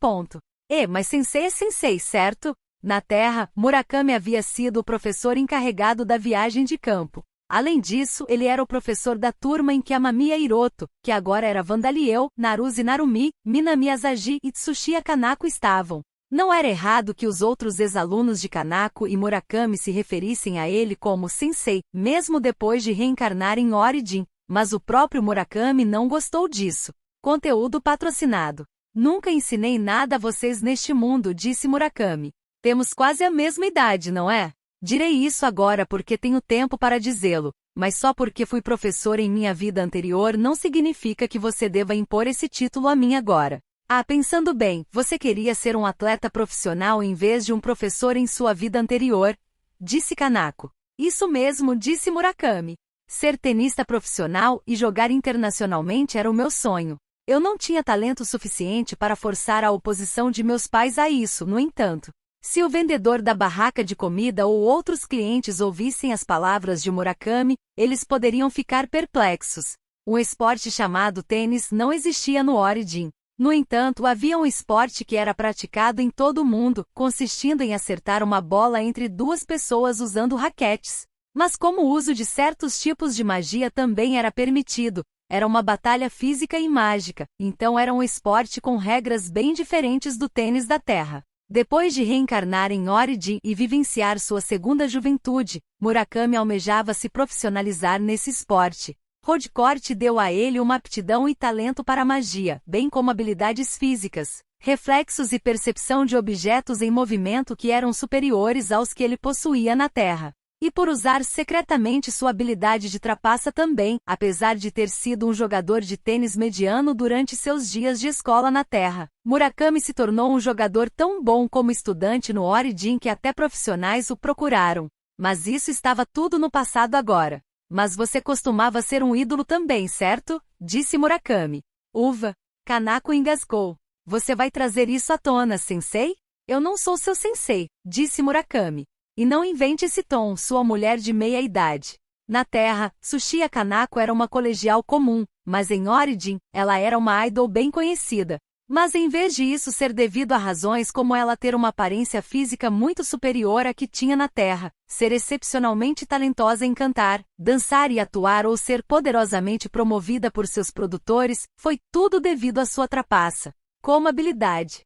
Mas sensei é sensei, certo? Na Terra, Murakami havia sido o professor encarregado da viagem de campo. Além disso, ele era o professor da turma em que Amamiya Hiroto, que agora era Vandaliel, Naruse Narumi, Minami Asagi e Tsushiya Kanako estavam. Não era errado que os outros ex-alunos de Kanako e Murakami se referissem a ele como sensei, mesmo depois de reencarnar em Origin, mas o próprio Murakami não gostou disso. Conteúdo patrocinado. Nunca ensinei nada a vocês neste mundo, disse Murakami. Temos quase a mesma idade, não é? Direi isso agora porque tenho tempo para dizê-lo, mas só porque fui professor em minha vida anterior não significa que você deva impor esse título a mim agora. Pensando bem, você queria ser um atleta profissional em vez de um professor em sua vida anterior, disse Kanako. Isso mesmo, disse Murakami. Ser tenista profissional e jogar internacionalmente era o meu sonho. Eu não tinha talento suficiente para forçar a oposição de meus pais a isso, no entanto. Se o vendedor da barraca de comida ou outros clientes ouvissem as palavras de Murakami, eles poderiam ficar perplexos. Um esporte chamado tênis não existia no Origin. No entanto, havia um esporte que era praticado em todo o mundo, consistindo em acertar uma bola entre duas pessoas usando raquetes. Mas como o uso de certos tipos de magia também era permitido, era uma batalha física e mágica, então era um esporte com regras bem diferentes do tênis da Terra. Depois de reencarnar em Origin e vivenciar sua segunda juventude, Murakami almejava se profissionalizar nesse esporte. Rodcourt deu a ele uma aptidão e talento para a magia, bem como habilidades físicas, reflexos e percepção de objetos em movimento que eram superiores aos que ele possuía na Terra. E por usar secretamente sua habilidade de trapaça também, apesar de ter sido um jogador de tênis mediano durante seus dias de escola na Terra. Murakami se tornou um jogador tão bom como estudante no Origin que até profissionais o procuraram. Mas isso estava tudo no passado agora. Mas você costumava ser um ídolo também, certo? Disse Murakami. Uva. Kanako engasgou. Você vai trazer isso à tona, sensei? Eu não sou seu sensei, disse Murakami. E não invente esse tom, sua mulher de meia-idade. Na Terra, Tsushiya Kanako era uma colegial comum, mas em Origin, ela era uma idol bem conhecida. Mas em vez de isso ser devido a razões como ela ter uma aparência física muito superior à que tinha na Terra, ser excepcionalmente talentosa em cantar, dançar e atuar ou ser poderosamente promovida por seus produtores, foi tudo devido à sua trapaça, como habilidade.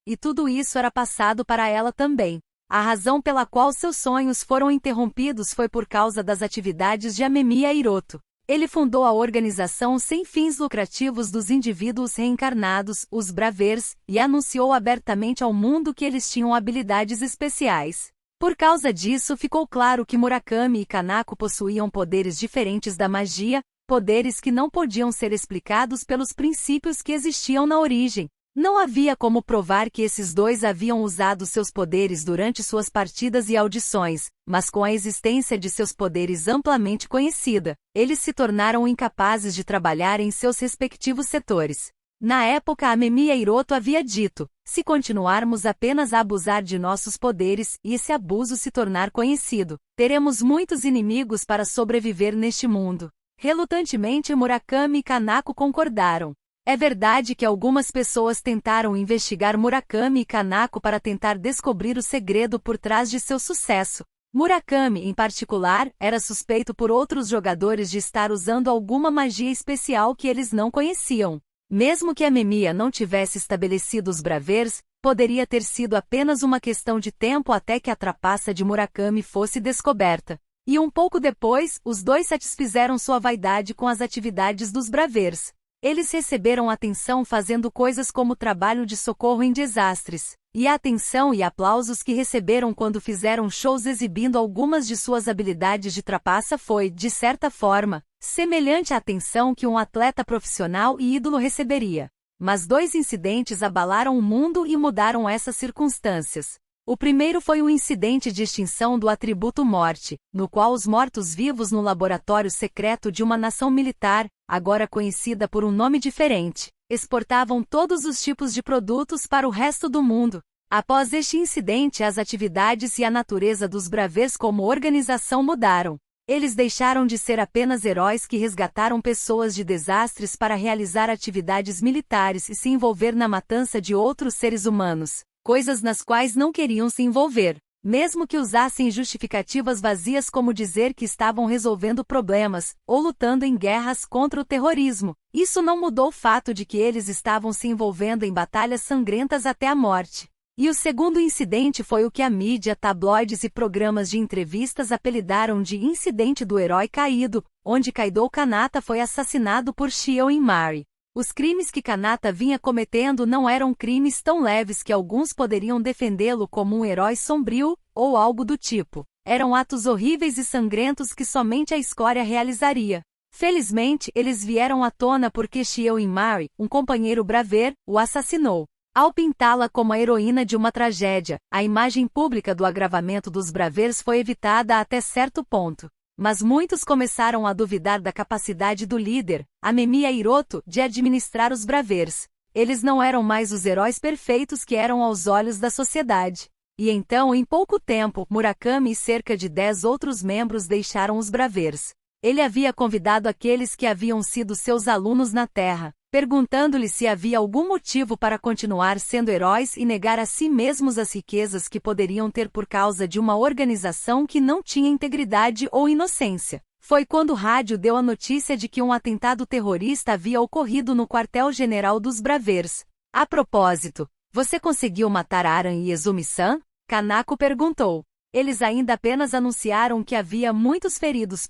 E tudo isso era passado para ela também. A razão pela qual seus sonhos foram interrompidos foi por causa das atividades de Amemiya Hiroto. Ele fundou a organização sem fins lucrativos dos indivíduos reencarnados, os Bravers, e anunciou abertamente ao mundo que eles tinham habilidades especiais. Por causa disso, ficou claro que Murakami e Kanako possuíam poderes diferentes da magia, poderes que não podiam ser explicados pelos princípios que existiam na origem. Não havia como provar que esses dois haviam usado seus poderes durante suas partidas e audições, mas com a existência de seus poderes amplamente conhecida, eles se tornaram incapazes de trabalhar em seus respectivos setores. Na época, Amemiya Hiroto havia dito: se continuarmos apenas a abusar de nossos poderes e esse abuso se tornar conhecido, teremos muitos inimigos para sobreviver neste mundo. Relutantemente, Murakami e Kanako concordaram. É verdade que algumas pessoas tentaram investigar Murakami e Kanako para tentar descobrir o segredo por trás de seu sucesso. Murakami, em particular, era suspeito por outros jogadores de estar usando alguma magia especial que eles não conheciam. Mesmo que Amemiya não tivesse estabelecido os Bravers, poderia ter sido apenas uma questão de tempo até que a trapaça de Murakami fosse descoberta. E um pouco depois, os dois satisfizeram sua vaidade com as atividades dos Bravers. Eles receberam atenção fazendo coisas como trabalho de socorro em desastres, e a atenção e aplausos que receberam quando fizeram shows exibindo algumas de suas habilidades de trapaça foi, de certa forma, semelhante à atenção que um atleta profissional e ídolo receberia. Mas dois incidentes abalaram o mundo e mudaram essas circunstâncias. O primeiro foi o incidente de extinção do atributo morte, no qual os mortos-vivos no laboratório secreto de uma nação militar, agora conhecida por um nome diferente, exportavam todos os tipos de produtos para o resto do mundo. Após este incidente, as atividades e a natureza dos Bravers como organização mudaram. Eles deixaram de ser apenas heróis que resgataram pessoas de desastres para realizar atividades militares e se envolver na matança de outros seres humanos, coisas nas quais não queriam se envolver, mesmo que usassem justificativas vazias como dizer que estavam resolvendo problemas, ou lutando em guerras contra o terrorismo. Isso não mudou o fato de que eles estavam se envolvendo em batalhas sangrentas até a morte. E o segundo incidente foi o que a mídia, tabloides e programas de entrevistas apelidaram de Incidente do Herói Caído, onde Kaido Kanata foi assassinado por Shio Inmari. Os crimes que Kanata vinha cometendo não eram crimes tão leves que alguns poderiam defendê-lo como um herói sombrio, ou algo do tipo. Eram atos horríveis e sangrentos que somente a escória realizaria. Felizmente, eles vieram à tona porque Shio Inmari, um companheiro Braver, o assassinou. Ao pintá-la como a heroína de uma tragédia, a imagem pública do agravamento dos Bravers foi evitada até certo ponto. Mas muitos começaram a duvidar da capacidade do líder, Amemiya Hiroto, de administrar os Bravers. Eles não eram mais os heróis perfeitos que eram aos olhos da sociedade. E então, em pouco tempo, Murakami e cerca de 10 outros membros deixaram os Bravers. Ele havia convidado aqueles que haviam sido seus alunos na Terra, perguntando-lhe se havia algum motivo para continuar sendo heróis e negar a si mesmos as riquezas que poderiam ter por causa de uma organização que não tinha integridade ou inocência. Foi quando o rádio deu a notícia de que um atentado terrorista havia ocorrido no quartel-general dos Bravers. A propósito, você conseguiu matar Aran e Izumi-san? Kanako perguntou. Eles ainda apenas anunciaram que havia muitos feridos.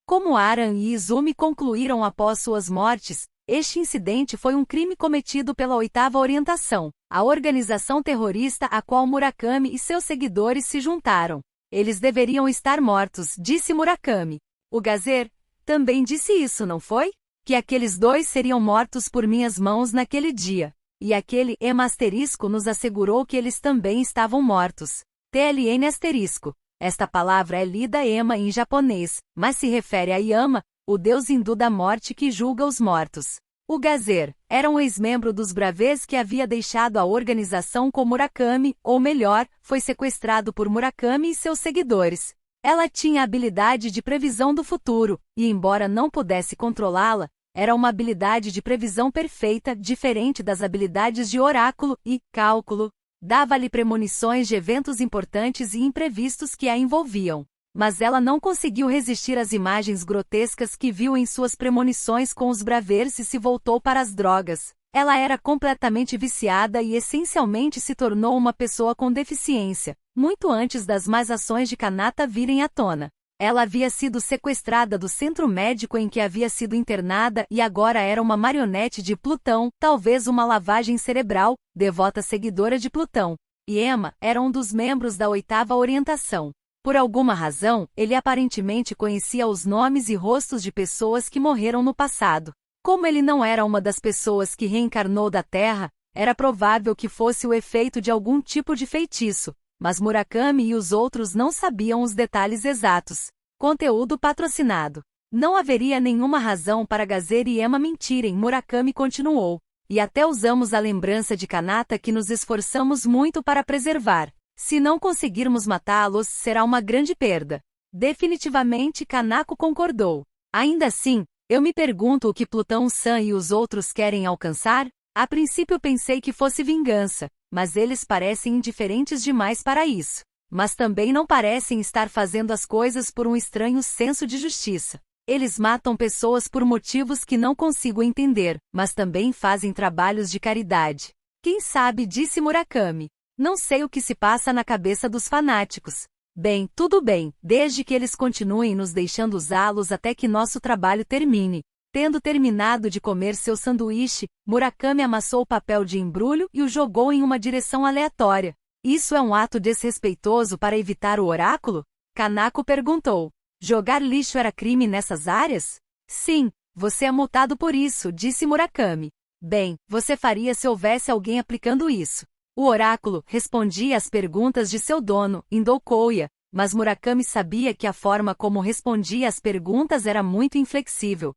Como Aran e Izumi concluíram após suas mortes, este incidente foi um crime cometido pela 8ª Orientação, a organização terrorista a qual Murakami e seus seguidores se juntaram. Eles deveriam estar mortos, disse Murakami. O Gazer também disse isso, não foi? Que aqueles dois seriam mortos por minhas mãos naquele dia. E aquele Ema asterisco nos assegurou que eles também estavam mortos. TLN asterisco. Esta palavra é lida Ema em japonês, mas se refere a Yama, o deus hindu da morte que julga os mortos. O Gazer era um ex-membro dos Bravers que havia deixado a organização com Murakami, ou melhor, foi sequestrado por Murakami e seus seguidores. Ela tinha a habilidade de previsão do futuro, e embora não pudesse controlá-la, era uma habilidade de previsão perfeita, diferente das habilidades de oráculo e cálculo. Dava-lhe premonições de eventos importantes e imprevistos que a envolviam. Mas ela não conseguiu resistir às imagens grotescas que viu em suas premonições com os Bravers e se voltou para as drogas. Ela era completamente viciada e essencialmente se tornou uma pessoa com deficiência, muito antes das más ações de Kanata virem à tona. Ela havia sido sequestrada do centro médico em que havia sido internada e agora era uma marionete de Plutão, talvez uma lavagem cerebral, devota seguidora de Plutão. e Emma era um dos membros da 8ª orientação. Por alguma razão, ele aparentemente conhecia os nomes e rostos de pessoas que morreram no passado. Como ele não era uma das pessoas que reencarnou da Terra, era provável que fosse o efeito de algum tipo de feitiço, mas Murakami e os outros não sabiam os detalhes exatos. Conteúdo patrocinado. Não haveria nenhuma razão para Gazer e Emma mentirem, Murakami continuou. E até usamos a lembrança de Kanata que nos esforçamos muito para preservar. Se não conseguirmos matá-los, será uma grande perda. Definitivamente Kanako concordou. Ainda assim, eu me pergunto o que Plutão-san e os outros querem alcançar? A princípio pensei que fosse vingança, mas eles parecem indiferentes demais para isso. Mas também não parecem estar fazendo as coisas por um estranho senso de justiça. Eles matam pessoas por motivos que não consigo entender, mas também fazem trabalhos de caridade. Quem sabe, disse Murakami. Não sei o que se passa na cabeça dos fanáticos. Bem, tudo bem, desde que eles continuem nos deixando usá-los até que nosso trabalho termine. Tendo terminado de comer seu sanduíche, Murakami amassou o papel de embrulho e o jogou em uma direção aleatória. Isso é um ato desrespeitoso para evitar o oráculo? Kanako perguntou. Jogar lixo era crime nessas áreas? Sim, você é multado por isso, disse Murakami. Bem, você faria se houvesse alguém aplicando isso. O oráculo respondia às perguntas de seu dono, Indoukoya, mas Murakami sabia que a forma como respondia às perguntas era muito inflexível.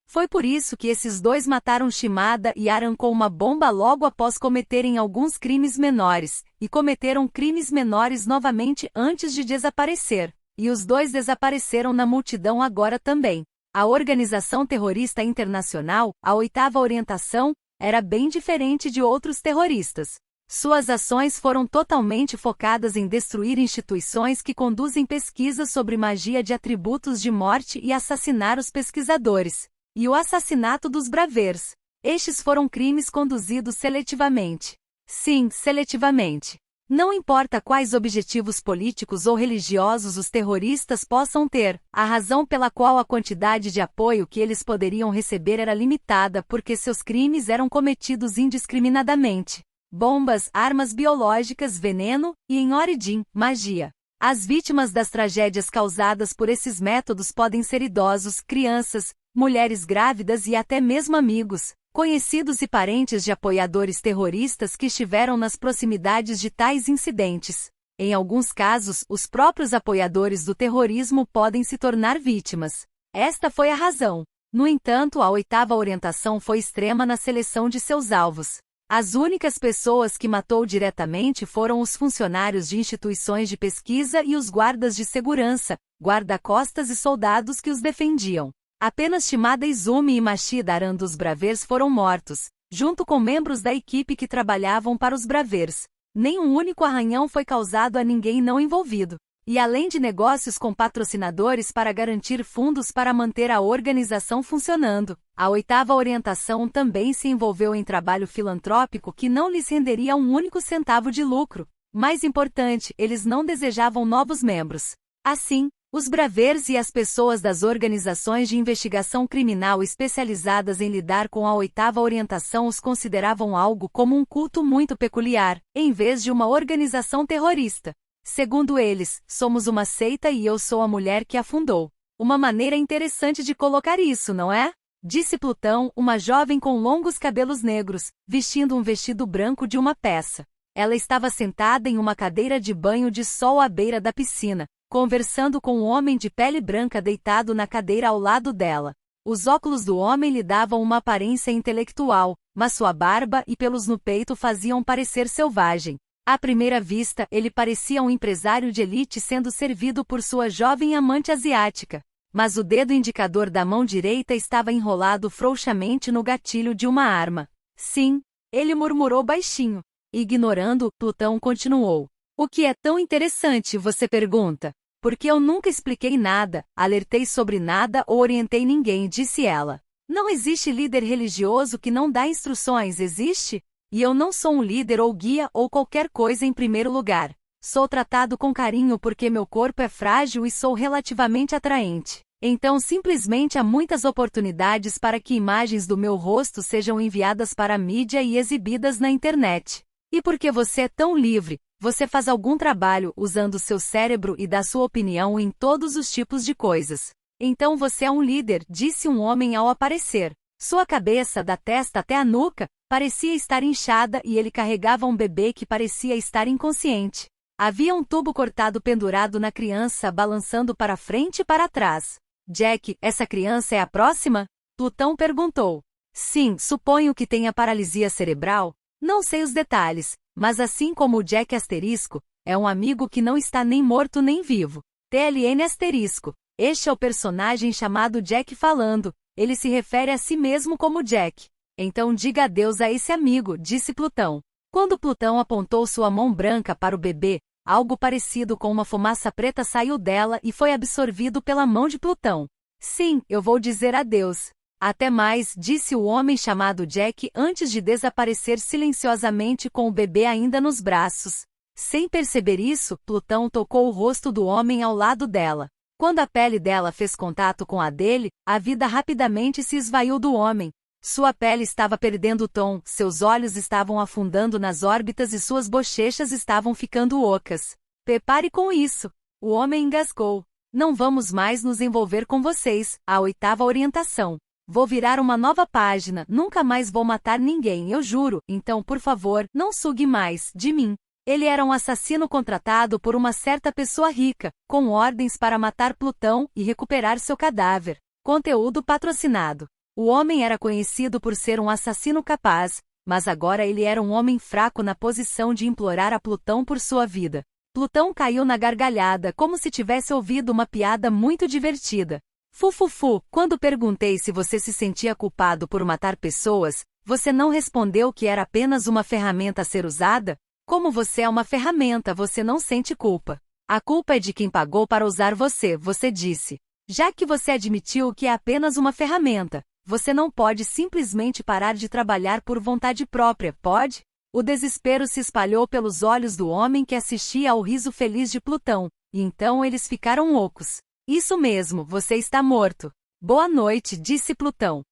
Foi por isso que esses dois mataram Shimada e Aran com uma bomba logo após cometerem alguns crimes menores, e cometeram crimes menores novamente antes de desaparecer. E os dois desapareceram na multidão agora também. A organização terrorista internacional, a 8ª orientação, era bem diferente de outros terroristas. Suas ações foram totalmente focadas em destruir instituições que conduzem pesquisas sobre magia de atributos de morte e assassinar os pesquisadores. E o assassinato dos Bravers. Estes foram crimes conduzidos seletivamente. Sim, seletivamente. Não importa quais objetivos políticos ou religiosos os terroristas possam ter, a razão pela qual a quantidade de apoio que eles poderiam receber era limitada porque seus crimes eram cometidos indiscriminadamente. Bombas, armas biológicas, veneno, e em origem, magia. As vítimas das tragédias causadas por esses métodos podem ser idosos, crianças, mulheres grávidas e até mesmo amigos, conhecidos e parentes de apoiadores terroristas que estiveram nas proximidades de tais incidentes. Em alguns casos, os próprios apoiadores do terrorismo podem se tornar vítimas. Esta foi a razão. No entanto, a 8ª orientação foi extrema na seleção de seus alvos. As únicas pessoas que matou diretamente foram os funcionários de instituições de pesquisa e os guardas de segurança, guarda-costas e soldados que os defendiam. Apenas Shimada Izumi e Mashida Aran dos Bravers foram mortos, junto com membros da equipe que trabalhavam para os Bravers. Nenhum único arranhão foi causado a ninguém não envolvido. E além de negócios com patrocinadores para garantir fundos para manter a organização funcionando, a 8ª orientação também se envolveu em trabalho filantrópico que não lhes renderia um único centavo de lucro. Mais importante, eles não desejavam novos membros. Assim, os Bravers e as pessoas das organizações de investigação criminal especializadas em lidar com a 8ª orientação os consideravam algo como um culto muito peculiar, em vez de uma organização terrorista. Segundo eles, somos uma seita e eu sou a mulher que a fundou. Uma maneira interessante de colocar isso, não é? Disse Plutão, uma jovem com longos cabelos negros, vestindo um vestido branco de uma peça. Ela estava sentada em uma cadeira de banho de sol à beira da piscina, conversando com um homem de pele branca deitado na cadeira ao lado dela. Os óculos do homem lhe davam uma aparência intelectual, mas sua barba e pelos no peito faziam parecer selvagem. À primeira vista, ele parecia um empresário de elite sendo servido por sua jovem amante asiática. Mas o dedo indicador da mão direita estava enrolado frouxamente no gatilho de uma arma. Sim, ele murmurou baixinho. Ignorando, Plutão continuou. O que é tão interessante, você pergunta? Porque eu nunca expliquei nada, alertei sobre nada ou orientei ninguém, disse ela. Não existe líder religioso que não dá instruções, existe? E eu não sou um líder ou guia ou qualquer coisa em primeiro lugar. Sou tratado com carinho porque meu corpo é frágil e sou relativamente atraente. Então simplesmente há muitas oportunidades para que imagens do meu rosto sejam enviadas para a mídia e exibidas na internet. E porque você é tão livre, você faz algum trabalho usando seu cérebro e dá sua opinião em todos os tipos de coisas. Então você é um líder, disse um homem ao aparecer. Sua cabeça, da testa até a nuca, parecia estar inchada e ele carregava um bebê que parecia estar inconsciente. Havia um tubo cortado pendurado na criança, balançando para frente e para trás. Jack, essa criança é a próxima? Plutão perguntou. Sim, suponho que tenha paralisia cerebral. Não sei os detalhes, mas assim como o Jack asterisco, é um amigo que não está nem morto nem vivo. TLN asterisco. Este é o personagem chamado Jack falando. Ele se refere a si mesmo como Jack. Então diga adeus a esse amigo, disse Plutão. Quando Plutão apontou sua mão branca para o bebê, algo parecido com uma fumaça preta saiu dela e foi absorvido pela mão de Plutão. Sim, eu vou dizer adeus. Até mais, disse o homem chamado Jack antes de desaparecer silenciosamente com o bebê ainda nos braços. Sem perceber isso, Plutão tocou o rosto do homem ao lado dela. Quando a pele dela fez contato com a dele, a vida rapidamente se esvaiu do homem. Sua pele estava perdendo o tom, seus olhos estavam afundando nas órbitas e suas bochechas estavam ficando ocas. Prepare com isso. O homem engasgou. Não vamos mais nos envolver com vocês, a 8ª orientação. Vou virar uma nova página, nunca mais vou matar ninguém, eu juro, então por favor, não sugue mais de mim. Ele era um assassino contratado por uma certa pessoa rica, com ordens para matar Plutão e recuperar seu cadáver. Conteúdo patrocinado. O homem era conhecido por ser um assassino capaz, mas agora ele era um homem fraco na posição de implorar a Plutão por sua vida. Plutão caiu na gargalhada como se tivesse ouvido uma piada muito divertida. Fufufu, quando perguntei se você se sentia culpado por matar pessoas, você não respondeu que era apenas uma ferramenta a ser usada? Como você é uma ferramenta, você não sente culpa. A culpa é de quem pagou para usar você, você disse. Já que você admitiu que é apenas uma ferramenta, você não pode simplesmente parar de trabalhar por vontade própria, pode? O desespero se espalhou pelos olhos do homem que assistia ao riso feliz de Plutão, e então eles ficaram ocos. Isso mesmo, você está morto. Boa noite, disse Plutão.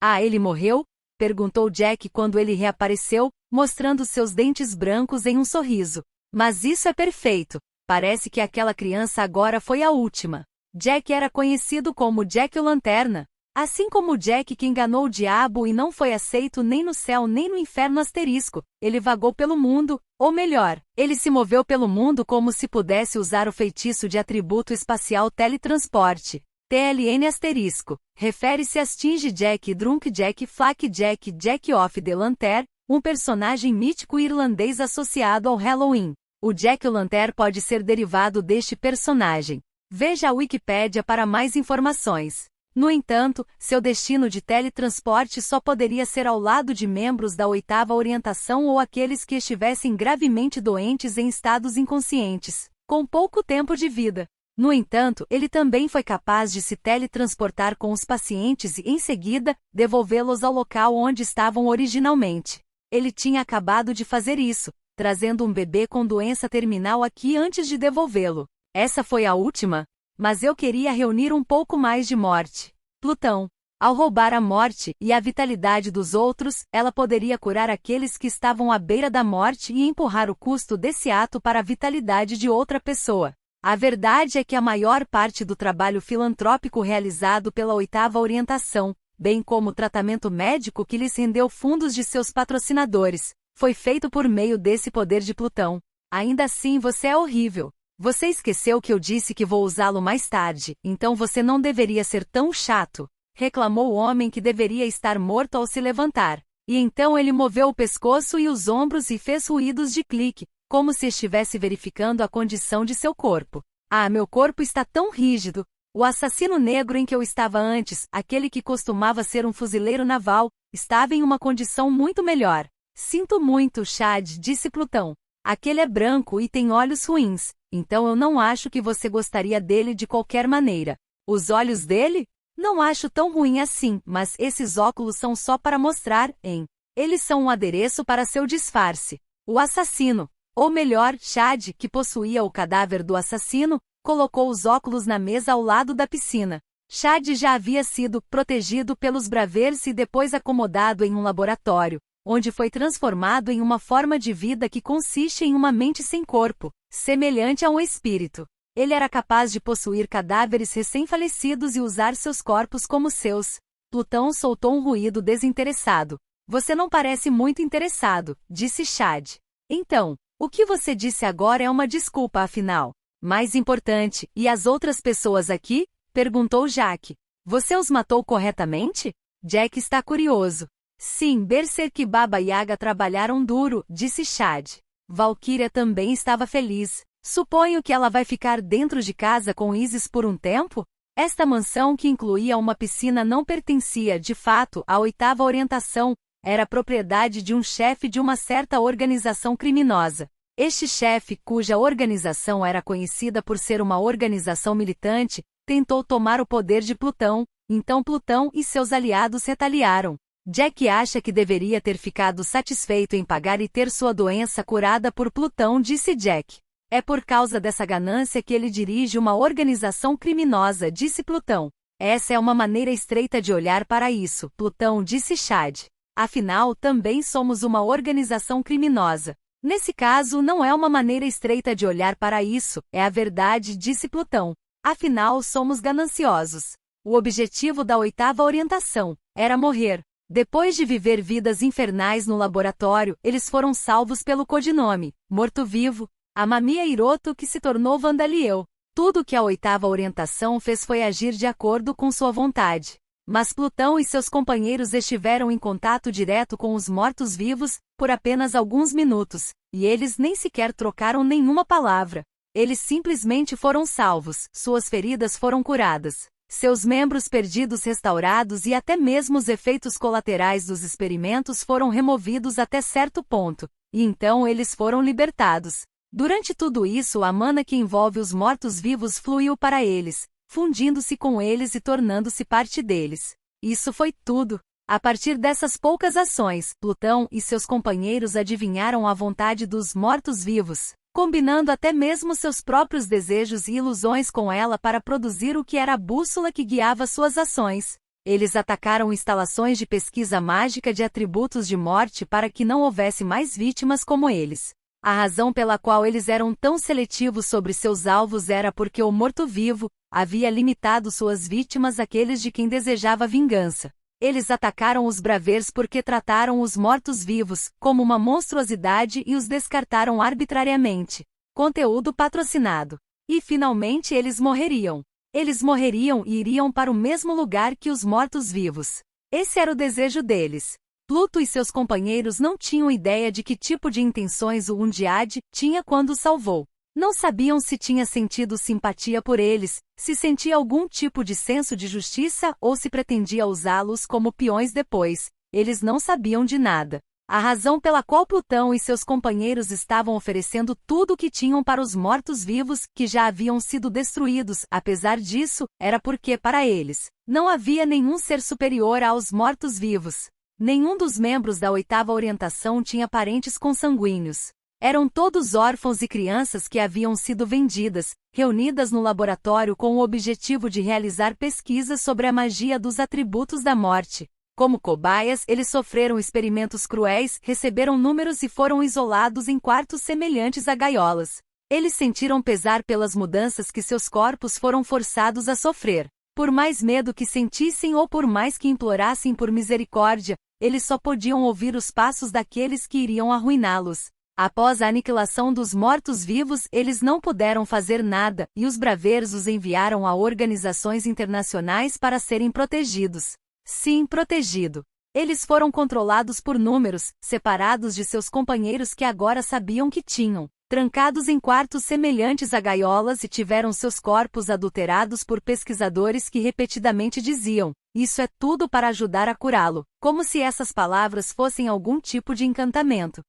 Ah, ele morreu? Perguntou Jack quando ele reapareceu, mostrando seus dentes brancos em um sorriso. Mas isso é perfeito. Parece que aquela criança agora foi a última. Jack era conhecido como Jack o Lanterna. Assim como o Jack que enganou o diabo e não foi aceito nem no céu nem no inferno asterisco, ele vagou pelo mundo, ou melhor, ele se moveu pelo mundo como se pudesse usar o feitiço de atributo espacial teletransporte. TLN asterisco. Refere-se a Stingy Jack Drunk Jack Flack Jack Jack of the Lantern, um personagem mítico irlandês associado ao Halloween. O Jack o Lantern pode ser derivado deste personagem. Veja a Wikipédia para mais informações. No entanto, seu destino de teletransporte só poderia ser ao lado de membros da 8ª orientação ou aqueles que estivessem gravemente doentes em estados inconscientes, com pouco tempo de vida. No entanto, ele também foi capaz de se teletransportar com os pacientes e, em seguida, devolvê-los ao local onde estavam originalmente. Ele tinha acabado de fazer isso, trazendo um bebê com doença terminal aqui antes de devolvê-lo. Essa foi a última? Mas eu queria reunir um pouco mais de morte. Plutão. Ao roubar a morte e a vitalidade dos outros, ela poderia curar aqueles que estavam à beira da morte e empurrar o custo desse ato para a vitalidade de outra pessoa. A verdade é que a maior parte do trabalho filantrópico realizado pela 8ª orientação, bem como o tratamento médico que lhes rendeu fundos de seus patrocinadores, foi feito por meio desse poder de Plutão. Ainda assim você é horrível. Você esqueceu que eu disse que vou usá-lo mais tarde, então você não deveria ser tão chato, reclamou o homem que deveria estar morto ao se levantar. E então ele moveu o pescoço e os ombros e fez ruídos de clique, como se estivesse verificando a condição de seu corpo. Ah, meu corpo está tão rígido. O assassino negro em que eu estava antes, aquele que costumava ser um fuzileiro naval, estava em uma condição muito melhor. Sinto muito, Chad, disse Plutão. Aquele é branco e tem olhos ruins, então eu não acho que você gostaria dele de qualquer maneira. Os olhos dele? Não acho tão ruim assim, mas esses óculos são só para mostrar, hein? Eles são um adereço para seu disfarce. O assassino, ou melhor, Chad, que possuía o cadáver do assassino, colocou os óculos na mesa ao lado da piscina. Chad já havia sido protegido pelos Bravers e depois acomodado em um laboratório, onde foi transformado em uma forma de vida que consiste em uma mente sem corpo, semelhante a um espírito. Ele era capaz de possuir cadáveres recém-falecidos e usar seus corpos como seus. Plutão soltou um ruído desinteressado. Você não parece muito interessado, disse Chad. Então, o que você disse agora é uma desculpa afinal. Mais importante, e as outras pessoas aqui? Perguntou Jack. Você os matou corretamente? Jack está curioso. Sim, Berserk e Baba Yaga trabalharam duro, disse Chad. Valkyria também estava feliz. Suponho que ela vai ficar dentro de casa com Isis por um tempo? Esta mansão, que incluía uma piscina, não pertencia, de fato, à oitava orientação, era propriedade de um chefe de uma certa organização criminosa. Este chefe, cuja organização era conhecida por ser uma organização militante, tentou tomar o poder de Plutão, então Plutão e seus aliados retaliaram. Jack acha que deveria ter ficado satisfeito em pagar e ter sua doença curada por Plutão, disse Jack. É por causa dessa ganância que ele dirige uma organização criminosa, disse Plutão. Essa é uma maneira estreita de olhar para isso, Plutão, disse Chad. Afinal, também somos uma organização criminosa. Nesse caso, não é uma maneira estreita de olhar para isso, é a verdade, disse Plutão. Afinal, somos gananciosos. O objetivo da oitava orientação era morrer. Depois de viver vidas infernais no laboratório, eles foram salvos pelo codinome Morto-Vivo, a Mamiya Hiroto, que se tornou Vandaliel. Tudo que a oitava orientação fez foi agir de acordo com sua vontade. Mas Plutão e seus companheiros estiveram em contato direto com os mortos-vivos por apenas alguns minutos, e eles nem sequer trocaram nenhuma palavra. Eles simplesmente foram salvos, suas feridas foram curadas, seus membros perdidos restaurados e até mesmo os efeitos colaterais dos experimentos foram removidos até certo ponto, e então eles foram libertados. Durante tudo isso, a mana que envolve os mortos-vivos fluiu para eles, fundindo-se com eles e tornando-se parte deles. Isso foi tudo. A partir dessas poucas ações, Plutão e seus companheiros adivinharam a vontade dos mortos-vivos, combinando até mesmo seus próprios desejos e ilusões com ela para produzir o que era a bússola que guiava suas ações. Eles atacaram instalações de pesquisa mágica de atributos de morte para que não houvesse mais vítimas como eles. A razão pela qual eles eram tão seletivos sobre seus alvos era porque o morto-vivo havia limitado suas vítimas àqueles de quem desejava vingança. Eles atacaram os Bravers porque trataram os mortos-vivos como uma monstruosidade e os descartaram arbitrariamente. Conteúdo patrocinado. E finalmente eles morreriam. Eles morreriam e iriam para o mesmo lugar que os mortos-vivos. Esse era o desejo deles. Pluto e seus companheiros não tinham ideia de que tipo de intenções o Undyad tinha quando os salvou. Não sabiam se tinha sentido simpatia por eles, se sentia algum tipo de senso de justiça ou se pretendia usá-los como peões depois. Eles não sabiam de nada. A razão pela qual Plutão e seus companheiros estavam oferecendo tudo o que tinham para os mortos-vivos que já haviam sido destruídos, apesar disso, era porque, para eles, não havia nenhum ser superior aos mortos-vivos. Nenhum dos membros da oitava orientação tinha parentes consanguíneos. Eram todos órfãos e crianças que haviam sido vendidas, reunidas no laboratório com o objetivo de realizar pesquisas sobre a magia dos atributos da morte. Como cobaias, eles sofreram experimentos cruéis, receberam números e foram isolados em quartos semelhantes a gaiolas. Eles sentiram pesar pelas mudanças que seus corpos foram forçados a sofrer. Por mais medo que sentissem ou por mais que implorassem por misericórdia, eles só podiam ouvir os passos daqueles que iriam arruiná-los. Após a aniquilação dos mortos-vivos, eles não puderam fazer nada, e os Bravers os enviaram a organizações internacionais para serem protegidos. Sim, protegido. Eles foram controlados por números, separados de seus companheiros que agora sabiam que tinham, trancados em quartos semelhantes a gaiolas e tiveram seus corpos adulterados por pesquisadores que repetidamente diziam: "Isso é tudo para ajudar a curá-lo", como se essas palavras fossem algum tipo de encantamento.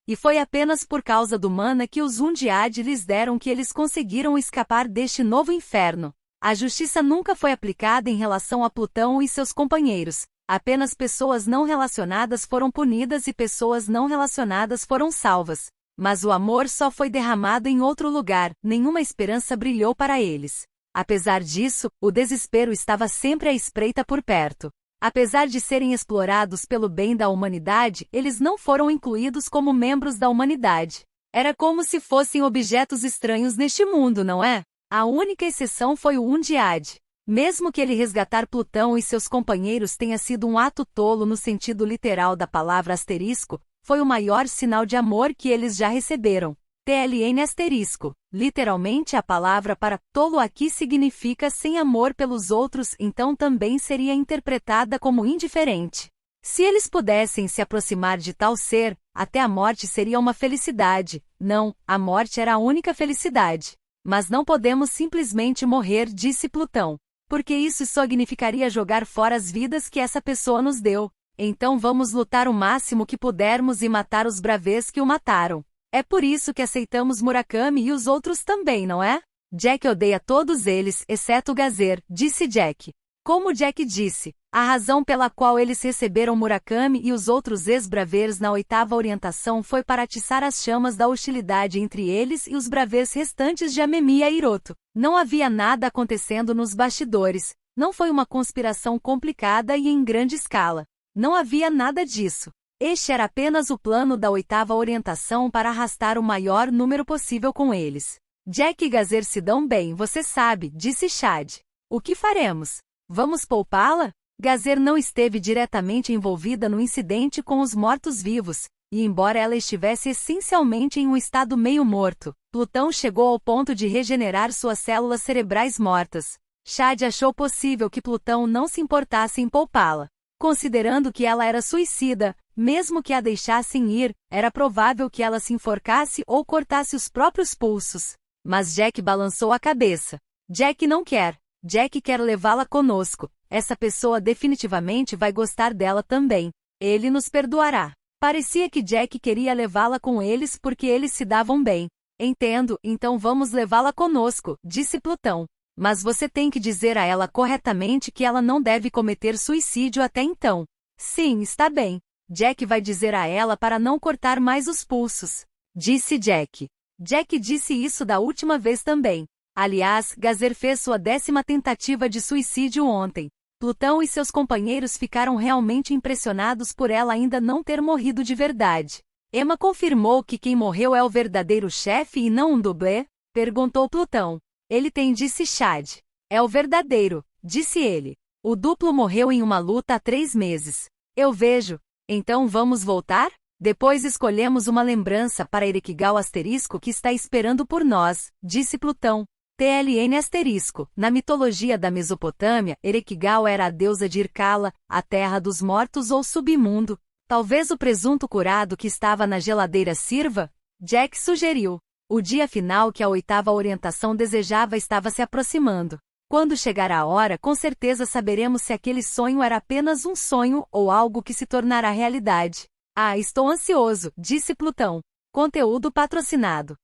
E foi apenas por causa do mana que os Undyad lhes deram que eles conseguiram escapar deste novo inferno. A justiça nunca foi aplicada em relação a Plutão e seus companheiros. Apenas pessoas não relacionadas foram punidas e pessoas não relacionadas foram salvas. Mas o amor só foi derramado em outro lugar, nenhuma esperança brilhou para eles. Apesar disso, o desespero estava sempre à espreita por perto. Apesar de serem explorados pelo bem da humanidade, eles não foram incluídos como membros da humanidade. Era como se fossem objetos estranhos neste mundo, não é? A única exceção foi o Undyad. Mesmo que ele resgatar Plutão e seus companheiros tenha sido um ato tolo no sentido literal da palavra asterisco, foi o maior sinal de amor que eles já receberam. TLN asterisco. Literalmente a palavra para tolo aqui significa sem amor pelos outros, então também seria interpretada como indiferente. Se eles pudessem se aproximar de tal ser, até a morte seria uma felicidade. Não, a morte era a única felicidade. Mas não podemos simplesmente morrer, disse Plutão. Porque isso significaria jogar fora as vidas que essa pessoa nos deu. Então vamos lutar o máximo que pudermos e matar os braves que o mataram. É por isso que aceitamos Murakami e os outros também, não é? Jack odeia todos eles, exceto Gazer, disse Jack. Como Jack disse, a razão pela qual eles receberam Murakami e os outros ex-bravers na 8ª orientação foi para atiçar as chamas da hostilidade entre eles e os bravers restantes de Amemiya e Hiroto. Não havia nada acontecendo nos bastidores. Não foi uma conspiração complicada e em grande escala. Não havia nada disso. Este era apenas o plano da 8ª orientação para arrastar o maior número possível com eles. Jack e Gazer se dão bem, você sabe, disse Chad. O que faremos? Vamos poupá-la? Gazer não esteve diretamente envolvida no incidente com os mortos-vivos, e embora ela estivesse essencialmente em um estado meio morto, Plutão chegou ao ponto de regenerar suas células cerebrais mortas. Chad achou possível que Plutão não se importasse em poupá-la. Considerando que ela era suicida, mesmo que a deixassem ir, era provável que ela se enforcasse ou cortasse os próprios pulsos. Mas Jack balançou a cabeça. Jack não quer. Jack quer levá-la conosco. Essa pessoa definitivamente vai gostar dela também. Ele nos perdoará. Parecia que Jack queria levá-la com eles porque eles se davam bem. Entendo, então vamos levá-la conosco, disse Plutão. Mas você tem que dizer a ela corretamente que ela não deve cometer suicídio até então. Sim, está bem. Jack vai dizer a ela para não cortar mais os pulsos, disse Jack. Jack disse isso da última vez também. Aliás, Gazer fez sua 10ª tentativa de suicídio ontem. Plutão e seus companheiros ficaram realmente impressionados por ela ainda não ter morrido de verdade. Emma confirmou que quem morreu é o verdadeiro chefe e não um dublê? Perguntou Plutão. Ele tem, disse Chad. É o verdadeiro, disse ele. O duplo morreu em uma luta há 3 meses. Eu vejo. Então vamos voltar? Depois escolhemos uma lembrança para Erekigal asterisco que está esperando por nós, disse Plutão. TLN asterisco. Na mitologia da Mesopotâmia, Erekigal era a deusa de Irkala, a terra dos mortos ou submundo. Talvez o presunto curado que estava na geladeira sirva? Jack sugeriu. O dia final que a 8ª orientação desejava estava se aproximando. Quando chegar a hora, com certeza saberemos se aquele sonho era apenas um sonho ou algo que se tornará realidade. Ah, estou ansioso, disse Plutão. Conteúdo patrocinado.